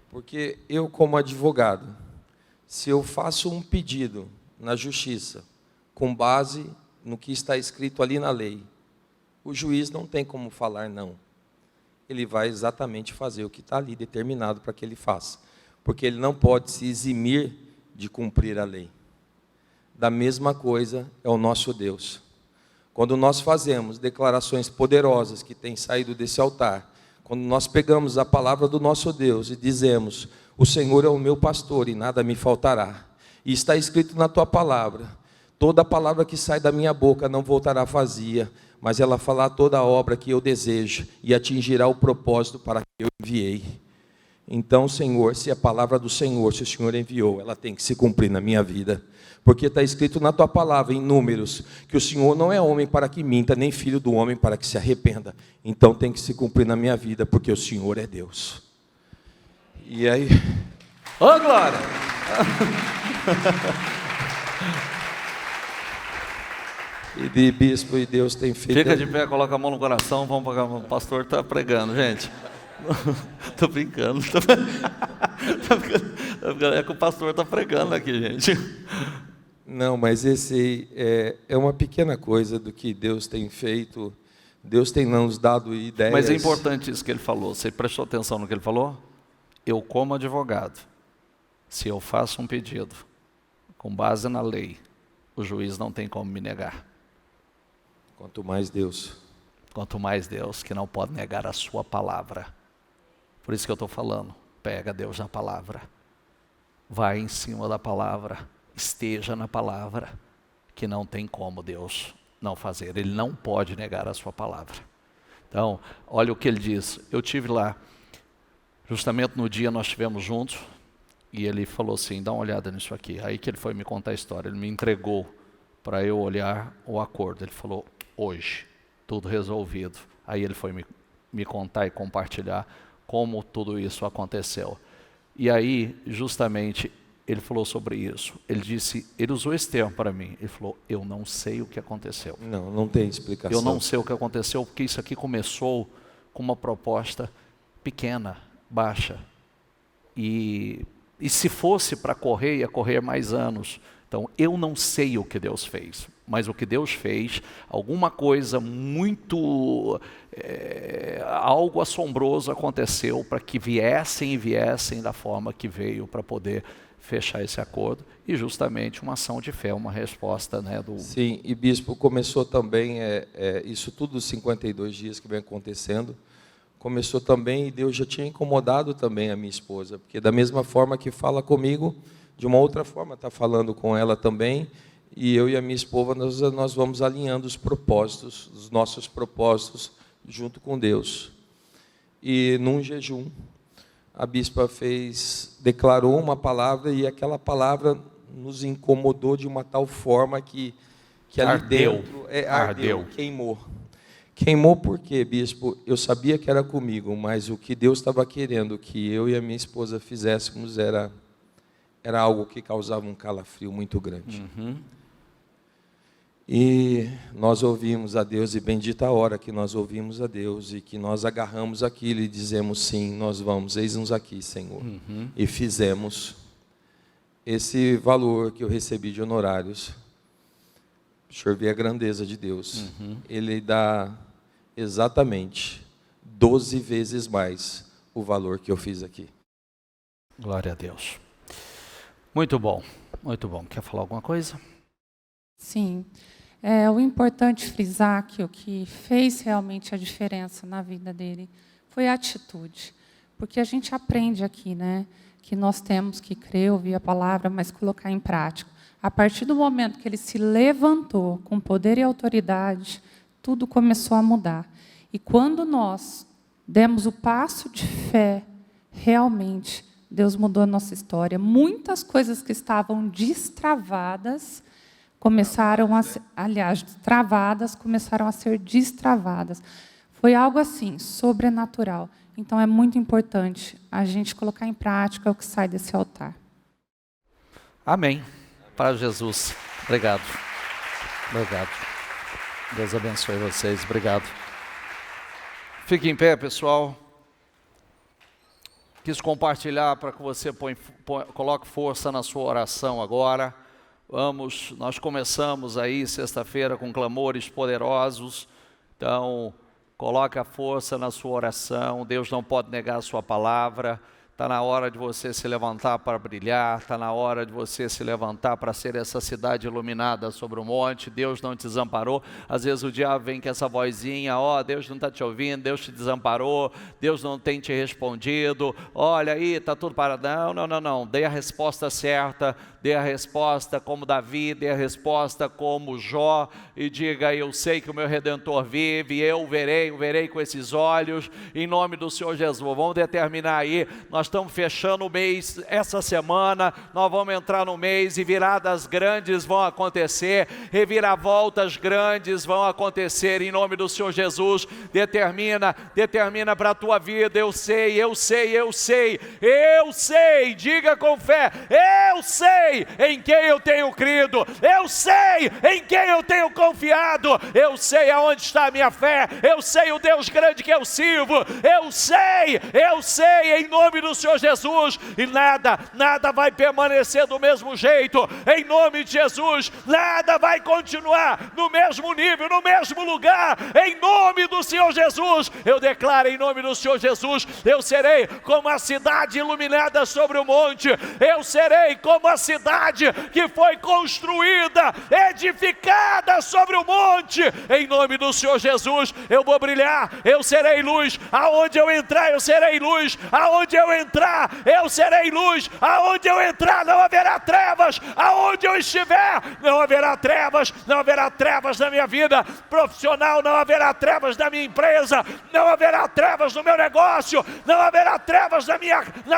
Porque eu, como advogado, se eu faço um pedido na justiça, com base no que está escrito ali na lei, o juiz não tem como falar não. Ele vai exatamente fazer o que está ali determinado para que ele faça. Porque ele não pode se eximir de cumprir a lei. Da mesma coisa é o nosso Deus. Quando nós fazemos declarações poderosas que têm saído desse altar, quando nós pegamos a palavra do nosso Deus e dizemos, o Senhor é o meu pastor e nada me faltará, e está escrito na tua palavra, toda palavra que sai da minha boca não voltará vazia, mas ela fará toda a obra que eu desejo e atingirá o propósito para que eu enviei. Então, Senhor, se a palavra do Senhor, se o Senhor enviou, ela tem que se cumprir na minha vida. Porque está escrito na tua palavra, em Números, que o Senhor não é homem para que minta, nem filho do homem para que se arrependa. Então tem que se cumprir na minha vida, porque o Senhor é Deus. E aí... Ô, glória! E de bispo, e Deus tem feito... Fica de pé, coloca a mão no coração, vamos para o pastor está pregando, gente. Estou brincando. É que o pastor está pregando aqui, gente. Não, mas esse é uma pequena coisa do que Deus tem feito. Deus tem nos dado ideias. Mas é importante isso que ele falou. Você prestou atenção no que ele falou? Eu, como advogado, se eu faço um pedido com base na lei, o juiz não tem como me negar. Quanto mais Deus. Quanto mais Deus, que não pode negar a sua palavra. Por isso que eu estou falando, pega Deus na palavra. Vai em cima da palavra, esteja na palavra, que não tem como Deus não fazer. Ele não pode negar a sua palavra. Então, olha o que ele diz. Eu tive lá, justamente no dia nós estivemos juntos, e ele falou assim, dá uma olhada nisso aqui. Aí que ele foi me contar a história, ele me entregou para eu olhar o acordo. Ele falou, hoje, tudo resolvido. Aí ele foi me contar e compartilhar como tudo isso aconteceu. E aí, justamente, ele falou sobre isso. Ele disse, ele usou esse termo para mim. Ele falou, eu não sei o que aconteceu. Não tem explicação. Eu não sei o que aconteceu, porque isso aqui começou com uma proposta pequena, baixa. E se fosse para correr, ia correr mais anos. Então, eu não sei o que Deus fez, mas o que Deus fez, alguma coisa muito, algo assombroso aconteceu para que viessem da forma que veio para poder fechar esse acordo, e justamente uma ação de fé, uma resposta, né, do... Sim, e bispo, começou também, isso tudo dos 52 dias que vem acontecendo, começou também, e Deus já tinha incomodado também a minha esposa, porque da mesma forma que fala comigo, de uma outra forma está falando com ela também, e eu e a minha esposa, nós vamos alinhando os propósitos, os nossos propósitos, junto com Deus. E num jejum, a bispa declarou uma palavra, e aquela palavra nos incomodou de uma tal forma que ali dentro ardeu, queimou. Queimou por quê, bispo? Eu sabia que era comigo, mas o que Deus estava querendo que eu e a minha esposa fizéssemos era algo que causava um calafrio muito grande. Uhum. E nós ouvimos a Deus, e bendita a hora que nós ouvimos a Deus, e que nós agarramos aquilo e dizemos, sim, nós vamos, eis-nos aqui, Senhor. Uhum. E fizemos esse valor que eu recebi de honorários, o senhor vê a grandeza de Deus. Ele dá exatamente 12 vezes mais o valor que eu fiz aqui. Glória a Deus. Muito bom, muito bom. Quer falar alguma coisa? Sim. O importante frisar que o que fez realmente a diferença na vida dele foi a atitude. Porque a gente aprende aqui, né, que nós temos que crer, ouvir a palavra, mas colocar em prática. A partir do momento que ele se levantou com poder e autoridade, tudo começou a mudar. E quando nós demos o passo de fé, realmente, Deus mudou a nossa história. Muitas coisas que estavam destravadas começaram a ser, aliás, travadas, começaram a ser destravadas. Foi algo assim, sobrenatural. Então é muito importante a gente colocar em prática o que sai desse altar. Amém. Para Jesus. Obrigado. Obrigado. Deus abençoe vocês. Obrigado. Fique em pé, pessoal. Quis compartilhar para que você coloque força na sua oração agora. Nós começamos aí sexta-feira com clamores poderosos. Então, coloque a força na sua oração. Deus não pode negar a sua palavra. Está na hora de você se levantar para brilhar, está na hora de você se levantar para ser essa cidade iluminada sobre o monte. Deus não te desamparou. Às vezes o diabo vem com essa vozinha, Deus não está te ouvindo, Deus te desamparou, Deus não tem te respondido, olha aí, está tudo parado. Não, dê a resposta certa, dê a resposta como Davi, dê a resposta como Jó, e diga, eu sei que o meu Redentor vive, eu verei com esses olhos, em nome do Senhor Jesus. Vamos determinar aí, nós estamos fechando o mês essa semana, nós vamos entrar no mês e viradas grandes vão acontecer, reviravoltas grandes vão acontecer em nome do Senhor Jesus. Determina para a tua vida, eu sei, diga com fé, eu sei em quem eu tenho crido, eu sei em quem eu tenho confiado, eu sei aonde está a minha fé, eu sei o Deus grande que eu sirvo, eu sei, em nome do Senhor Jesus, e nada vai permanecer do mesmo jeito, em nome de Jesus, nada vai continuar no mesmo nível, no mesmo lugar, em nome do Senhor Jesus. Eu declaro em nome do Senhor Jesus, eu serei como a cidade iluminada sobre o monte, eu serei como a cidade que foi construída, edificada sobre o monte, em nome do Senhor Jesus. Eu vou brilhar, eu serei luz, aonde eu entrar eu serei luz, aonde eu entrar eu serei luz, aonde eu entrar não haverá trevas, aonde eu estiver não haverá trevas na minha vida profissional, não haverá trevas na minha empresa, não haverá trevas no meu negócio, não haverá trevas na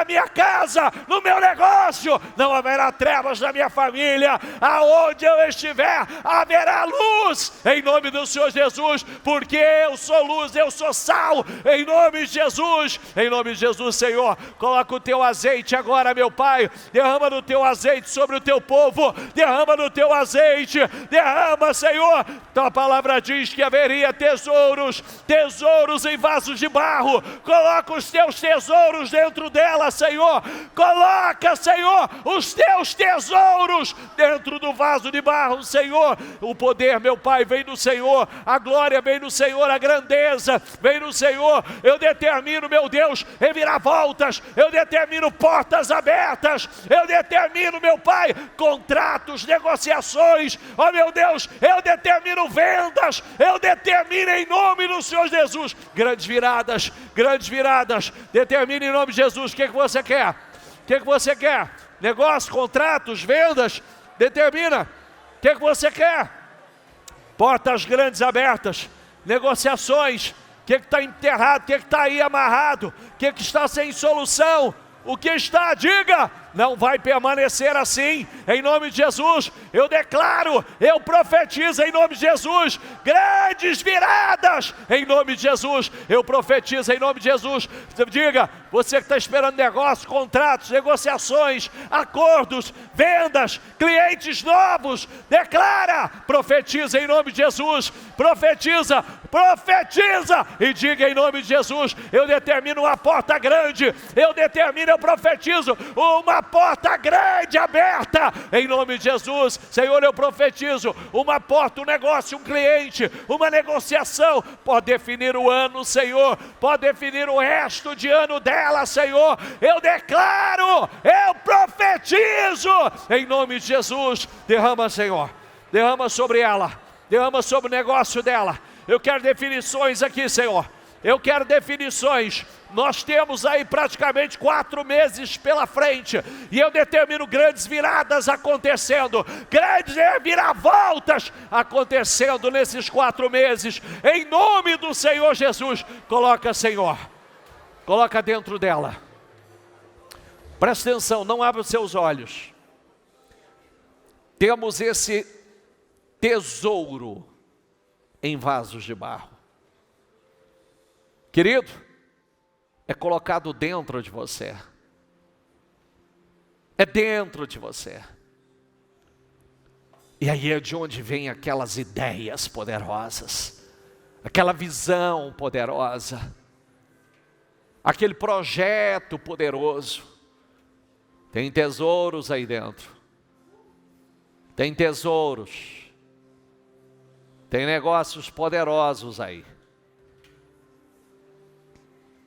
minha casa, no meu negócio, não haverá trevas na minha família, aonde eu estiver haverá luz, em nome do Senhor Jesus, porque eu sou luz, eu sou sal, em nome de Jesus, Senhor. Coloca o teu azeite agora, meu Pai, derrama no teu azeite sobre o teu povo, derrama no teu azeite, derrama, Senhor. Tua palavra diz que haveria tesouros em vasos de barro. Coloca os teus tesouros dentro dela, Senhor. Coloca, Senhor, os teus tesouros dentro do vaso de barro, Senhor. O poder, meu Pai, vem do Senhor, a glória vem do Senhor, a grandeza vem do Senhor. Eu determino, meu Deus, reviravoltas, eu determino portas abertas, eu determino, meu Pai, contratos, negociações, oh meu Deus, eu determino vendas, eu determino em nome do Senhor Jesus, grandes viradas, determina em nome de Jesus. O que você quer? Negócio, contratos, vendas, determina. O que você quer? Portas grandes abertas, negociações. O que está enterrado? O que está aí amarrado? O que está sem solução? O que está, diga, não vai permanecer assim, em nome de Jesus. Eu declaro, eu profetizo em nome de Jesus, grandes viradas, em nome de Jesus. Eu profetizo em nome de Jesus. Diga, você que está esperando negócios, contratos, negociações, acordos, vendas, clientes novos, declara, profetiza em nome de Jesus, profetiza, Profetiza e diga em nome de Jesus: eu determino uma porta grande, eu profetizo uma porta grande aberta, em nome de Jesus. Senhor, eu profetizo uma porta, um negócio, um cliente, uma negociação. Pode definir o ano, Senhor, pode definir o resto de ano dela, Senhor. Eu declaro, eu profetizo, em nome de Jesus. Derrama, Senhor, derrama sobre ela, derrama sobre o negócio dela. Eu quero definições aqui, Senhor, eu quero definições. Nós temos aí praticamente 4 meses pela frente, e eu determino grandes viradas acontecendo, grandes viravoltas acontecendo nesses 4 meses, em nome do Senhor Jesus. Coloca, Senhor, coloca dentro dela. Presta atenção, não abra os seus olhos. Temos esse tesouro em vasos de barro, querido, é colocado dentro de você, é dentro de você, e aí é de onde vem aquelas ideias poderosas, aquela visão poderosa, aquele projeto poderoso. Tem tesouros aí dentro, tem tesouros, tem negócios poderosos aí.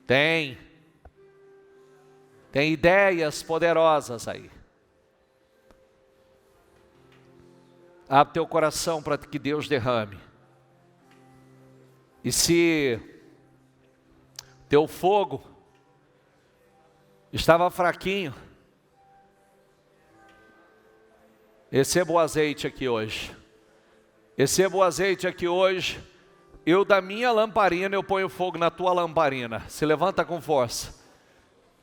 Tem ideias poderosas aí. Abre teu coração para que Deus derrame. E se teu fogo estava fraquinho, receba o azeite aqui hoje. Receba o azeite aqui hoje. Eu da minha lamparina, eu ponho fogo na tua lamparina. Se levanta com força.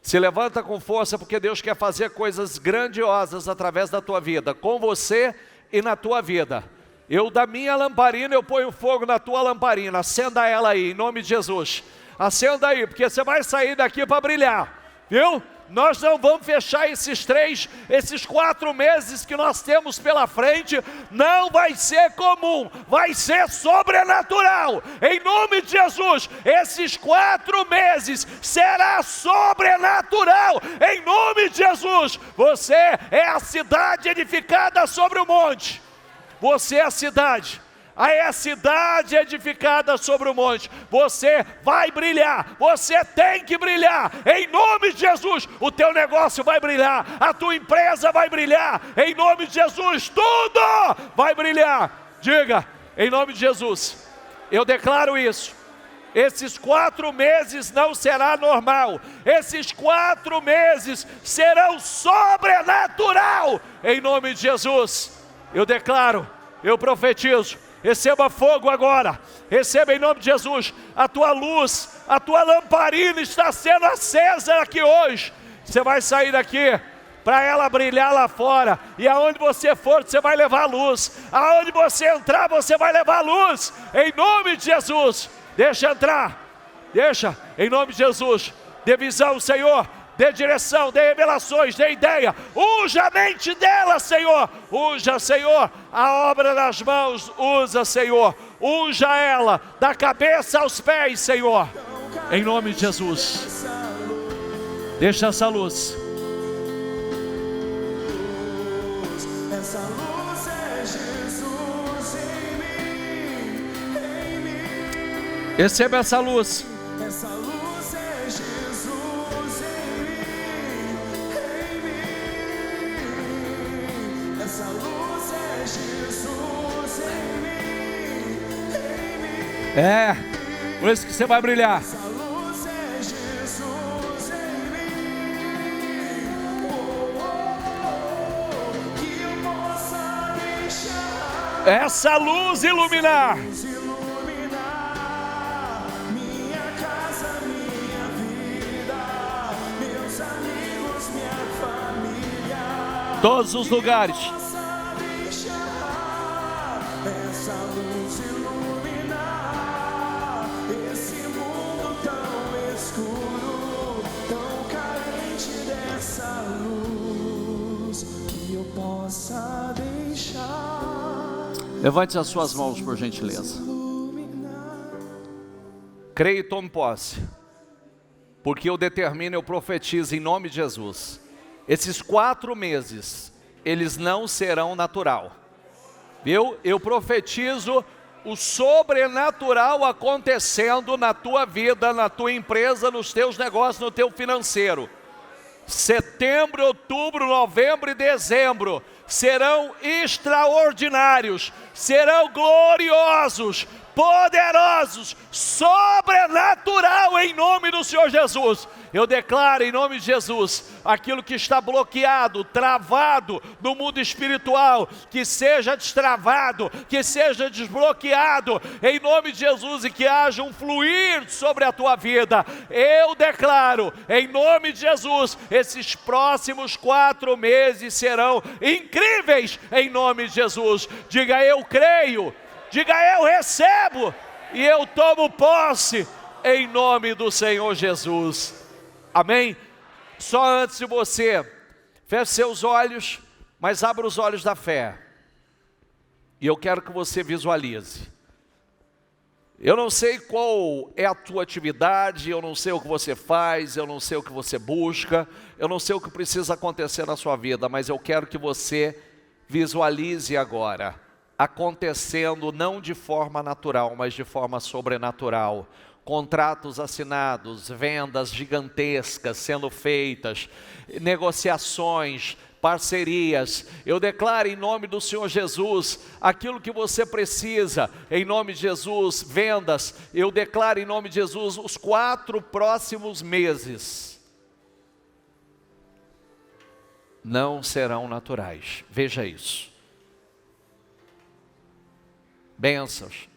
Se levanta com força, porque Deus quer fazer coisas grandiosas através da tua vida, com você e na tua vida. Eu da minha lamparina, eu ponho fogo na tua lamparina. Acenda ela aí, em nome de Jesus. Acenda aí, porque você vai sair daqui para brilhar, viu? Nós não vamos fechar esses 4 meses que nós temos pela frente. Não vai ser comum, vai ser sobrenatural. Em nome de Jesus, esses 4 meses será sobrenatural. Em nome de Jesus, você é a cidade edificada sobre o monte. Você é a cidade. Aí é a cidade edificada sobre o monte. Você vai brilhar, você tem que brilhar, em nome de Jesus. O teu negócio vai brilhar, a tua empresa vai brilhar, em nome de Jesus. Tudo vai brilhar. Diga, em nome de Jesus, eu declaro isso. Esses 4 meses não será normal. Esses 4 meses serão sobrenatural, em nome de Jesus. Eu declaro, eu profetizo. Receba fogo agora, receba em nome de Jesus. A tua luz, a tua lamparina está sendo acesa aqui hoje. Você vai sair daqui para ela brilhar lá fora, e aonde você for, você vai levar luz. Aonde você entrar, você vai levar luz, em nome de Jesus. Deixa entrar, deixa, em nome de Jesus. Dê visão, Senhor, dê direção, dê revelações, dê ideia. Unja a mente dela, Senhor. Unja, Senhor, a obra das mãos. Usa, Senhor. Unja ela, da cabeça aos pés, Senhor. Em nome de Jesus. Deixa essa luz. Essa luz é Jesus em mim. Receba essa luz. Essa luz é Jesus em mim. Essa luz é Jesus em mim. É, por isso que você vai brilhar. Essa luz é Jesus em mim. Que eu possa deixar Essa luz iluminar. iluminar minha casa, minha vida, meus amigos, minha família. Todos os lugares. Possa deixar essa luz iluminar esse mundo tão escuro, tão carente dessa luz, que eu possa deixar Levante as suas mãos, por gentileza. iluminar. Creio e tome posse. Porque eu determino, eu profetizo em nome de Jesus. Esses 4 meses, eles não serão natural. Viu? Eu profetizo o sobrenatural acontecendo na tua vida, na tua empresa, nos teus negócios, no teu financeiro. Setembro, outubro, novembro e dezembro serão extraordinários, serão gloriosos, poderosos, sobrenatural em nome do Senhor Jesus. Eu declaro em nome de Jesus, aquilo que está bloqueado, travado no mundo espiritual, que seja destravado, que seja desbloqueado, em nome de Jesus, e que haja um fluir sobre a tua vida. Eu declaro, em nome de Jesus, esses próximos 4 meses serão incríveis, em nome de Jesus. Diga eu creio, diga eu recebo, e eu tomo posse, em nome do Senhor Jesus. Amém? Só antes de você, feche seus olhos, mas abra os olhos da fé. E eu quero que você visualize. Eu não sei qual é a tua atividade, eu não sei o que você faz, eu não sei o que você busca, eu não sei o que precisa acontecer na sua vida, mas eu quero que você visualize agora, acontecendo não de forma natural, mas de forma sobrenatural. Contratos assinados, vendas gigantescas sendo feitas, negociações, parcerias. Eu declaro em nome do Senhor Jesus, aquilo que você precisa, em nome de Jesus, vendas. Eu declaro em nome de Jesus, os 4 próximos meses não serão naturais. Veja isso. Bênçãos,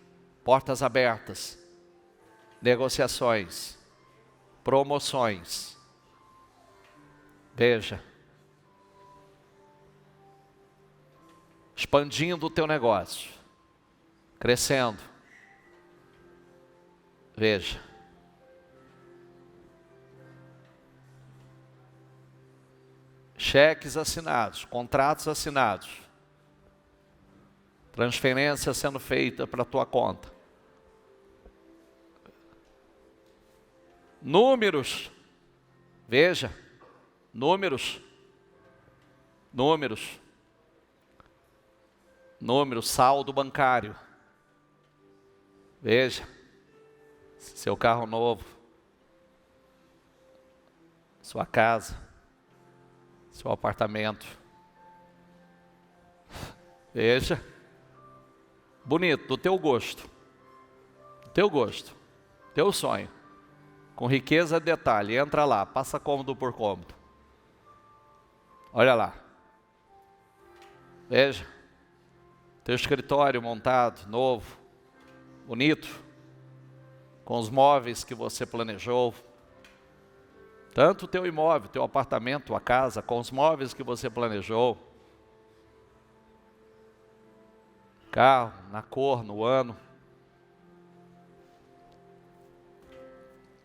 portas abertas, negociações, promoções. Veja, expandindo o teu negócio, crescendo. Veja, cheques assinados, contratos assinados, transferência sendo feita para a tua conta. Números, veja, números, saldo bancário. Veja, seu carro novo, sua casa, seu apartamento. Veja, bonito, do teu gosto, teu sonho. Com riqueza de detalhe, entra lá, passa cômodo por cômodo. Olha lá. Veja. Teu escritório montado, novo, bonito. Com os móveis que você planejou. Tanto o teu imóvel, teu apartamento, tua casa, com os móveis que você planejou. Carro, na cor, no ano.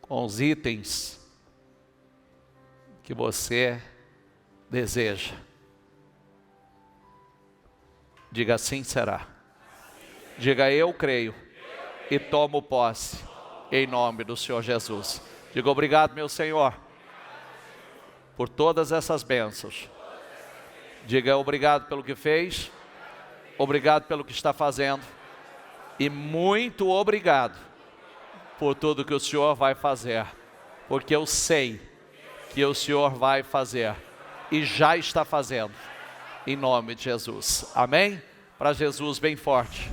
Com os itens que você deseja. Diga assim será. Diga eu creio e tomo posse em nome do Senhor Jesus. Diga obrigado, meu Senhor, por todas essas bênçãos. Diga obrigado pelo que fez, obrigado pelo que está fazendo e muito obrigado por tudo que o Senhor vai fazer, porque eu sei que o Senhor vai fazer e já está fazendo, em nome de Jesus. Amém? Para Jesus bem forte.